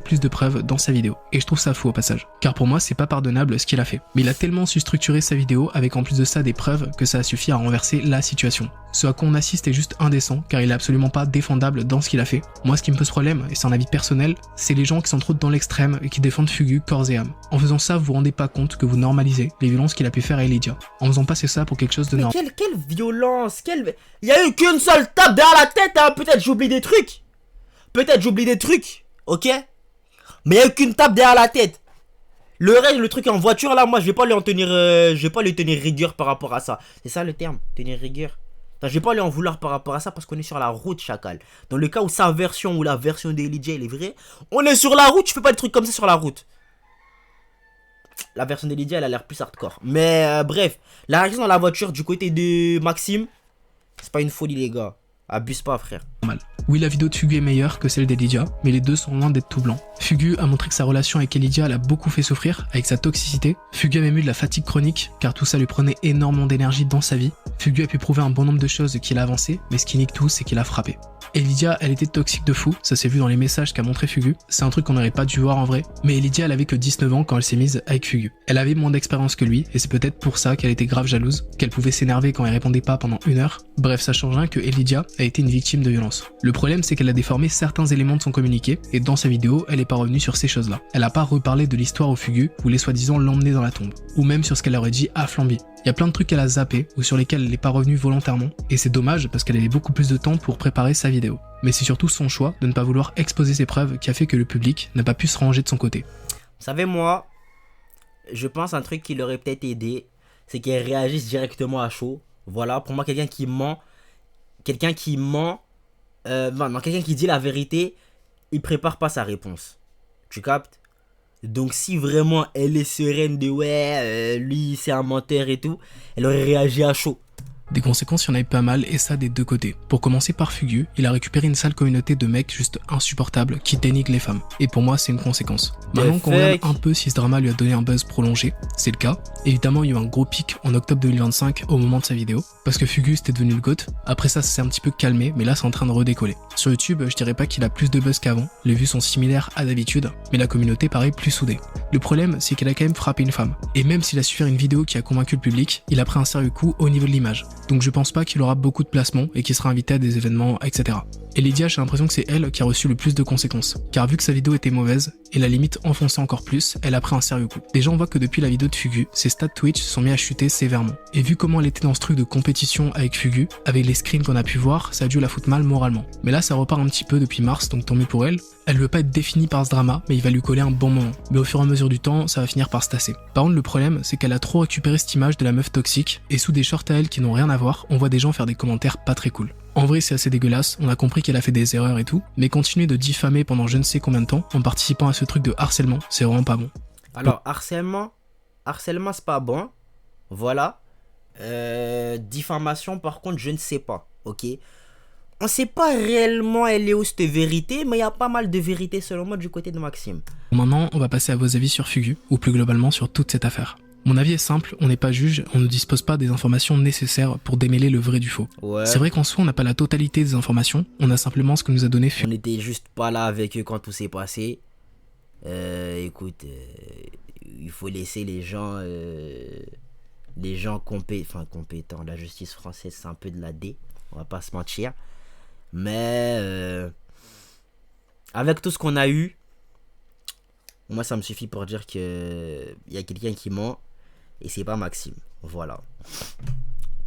Plus de preuves dans sa vidéo. Et je trouve ça fou au passage. Car pour moi, c'est pas pardonnable ce qu'il a fait. Mais il a tellement su structurer sa vidéo avec en plus de ça des preuves que ça a suffi à renverser la situation. Ce à quoi on assiste est juste indécent car il est absolument pas défendable dans ce qu'il a fait. Moi, ce qui me pose problème, et c'est un avis personnel, c'est les gens qui sont trop dans l'extrême et qui défendent Fugu corps et âme. En faisant ça, vous vous rendez pas compte que vous normalisez les violences qu'il a pu faire à Elydia. En faisant passer ça pour quelque chose de normal. Quelle violence, Il y a eu qu'une seule tape derrière la tête, hein. Peut-être j'oublie des trucs. Ok? Mais il n'y a qu'une tape derrière la tête. Le reste, le truc en voiture, là, moi, je vais pas lui en tenir, je vais pas lui tenir rigueur par rapport à ça. C'est ça le terme, tenir rigueur. Enfin, je vais pas lui en vouloir par rapport à ça parce qu'on est sur la route, chacal. Dans le cas où sa version ou la version d'Elijah, elle est vraie, on est sur la route, je fais pas des trucs comme ça sur la route. La version d'Elijah, elle a l'air plus hardcore. Mais bref, la réaction dans la voiture du côté de Maxime, c'est pas une folie, les gars. Abuse pas, frère. Oui, la vidéo de Fugu est meilleure que celle d'Elydia, mais les deux sont loin d'être tout blancs. Fugu a montré que sa relation avec Elydia l'a beaucoup fait souffrir, avec sa toxicité. Fugu a même eu de la fatigue chronique, car tout ça lui prenait énormément d'énergie dans sa vie. Fugu a pu prouver un bon nombre de choses qu'il a avancé, mais ce qui nique tout, c'est qu'il a frappé. Elydia, elle était toxique de fou, ça s'est vu dans les messages qu'a montré Fugu. C'est un truc qu'on n'aurait pas dû voir en vrai, mais Elydia, elle avait que 19 ans quand elle s'est mise avec Fugu. Elle avait moins d'expérience que lui, et c'est peut-être pour ça qu'elle était grave jalouse, qu'elle pouvait s'énerver quand elle répondait pas pendant 1 heure. Bref, ça change rien que Elydia a été une victime de violence. Le problème, c'est qu'elle a déformé certains éléments de son communiqué, et dans sa vidéo, elle est pas revenue sur ces choses-là. Elle a pas reparlé de l'histoire où Fugu voulait soi-disant l'emmener dans la tombe, ou même sur ce qu'elle aurait dit à Flamby. Il y a plein de trucs qu'elle a zappé, ou sur lesquels elle n'est pas revenue volontairement, et c'est dommage parce qu'elle avait beaucoup plus de temps pour préparer sa vidéo. Mais c'est surtout son choix de ne pas vouloir exposer ses preuves qui a fait que le public n'a pas pu se ranger de son côté. Vous savez, moi, je pense un truc qui l'aurait peut-être aidé, c'est qu'elle réagisse directement à chaud. Voilà, pour moi, quelqu'un qui ment, quelqu'un qui dit la vérité, il prépare pas sa réponse. Tu captes? Donc si vraiment elle est sereine de ouais, lui c'est un menteur et tout, elle aurait réagi à chaud. Des conséquences, il y en avait pas mal, et ça des deux côtés. Pour commencer par Fugu, il a récupéré une sale communauté de mecs juste insupportables qui dénigrent les femmes. Et pour moi, c'est une conséquence. Maintenant qu'on regarde un peu si ce drama lui a donné un buzz prolongé, c'est le cas. Évidemment, il y a eu un gros pic en octobre 2025 au moment de sa vidéo, parce que Fugu c'était devenu le GOAT. Après ça s'est un petit peu calmé, mais là c'est en train de redécoller. Sur YouTube, je dirais pas qu'il a plus de buzz qu'avant, les vues sont similaires à d'habitude, mais la communauté paraît plus soudée. Le problème, c'est qu'elle a quand même frappé une femme. Et même s'il a su faire une vidéo qui a convaincu le public, il a pris un sérieux coup au niveau de l'image. Donc je pense pas qu'il aura beaucoup de placements et qu'il sera invité à des événements, etc. Et Lydia, j'ai l'impression que c'est elle qui a reçu le plus de conséquences. Car vu que sa vidéo était mauvaise, et la limite enfonçait encore plus, elle a pris un sérieux coup. Déjà on voit que depuis la vidéo de Fugu, ses stats Twitch sont mis à chuter sévèrement. Et vu comment elle était dans ce truc de compétition avec Fugu, avec les screens qu'on a pu voir, ça a dû la foutre mal moralement. Mais là ça repart un petit peu depuis mars, donc tant mieux pour elle. Elle veut pas être définie par ce drama, mais il va lui coller un bon moment. Mais au fur et à mesure du temps, ça va finir par se tasser. Par contre, le problème, c'est qu'elle a trop récupéré cette image de la meuf toxique, et sous des shorts à elle qui n'ont rien à voir, on voit des gens faire des commentaires pas très cool. En vrai, c'est assez dégueulasse, on a compris qu'elle a fait des erreurs et tout, mais continuer de diffamer pendant je ne sais combien de temps, en participant à ce truc de harcèlement, c'est vraiment pas bon. Alors, harcèlement c'est pas bon, voilà. Diffamation, par contre, je ne sais pas, ok. On sait pas réellement elle est où cette vérité, mais il y a pas mal de vérité selon moi du côté de Maxime. Maintenant, on va passer à vos avis sur Fugu, ou plus globalement sur toute cette affaire. Mon avis est simple, on n'est pas juge, on ne dispose pas des informations nécessaires pour démêler le vrai du faux. Ouais. C'est vrai qu'en soi, on n'a pas la totalité des informations, on a simplement ce que nous a donné Fugu. On était juste pas là avec eux quand tout s'est passé. Écoute, il faut laisser les gens compétents. La justice française, c'est un peu de la D, on va pas se mentir. Mais avec tout ce qu'on a eu, moi ça me suffit pour dire que il y a quelqu'un qui ment et c'est pas Maxime. Voilà.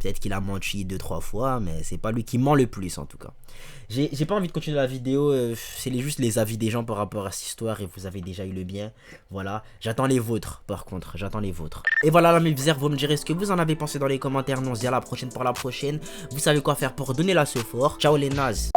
Peut-être qu'il a menti 2-3 fois, mais c'est pas lui qui ment le plus en tout cas. J'ai pas envie de continuer la vidéo, c'est juste les avis des gens par rapport à cette histoire et vous avez déjà eu le bien. Voilà, j'attends les vôtres par contre, j'attends les vôtres. Et voilà mes viseurs, vous me direz ce que vous en avez pensé dans les commentaires. Nous on se dit à la prochaine pour la prochaine. Vous savez quoi faire pour donner la ce fort. Ciao les nazes.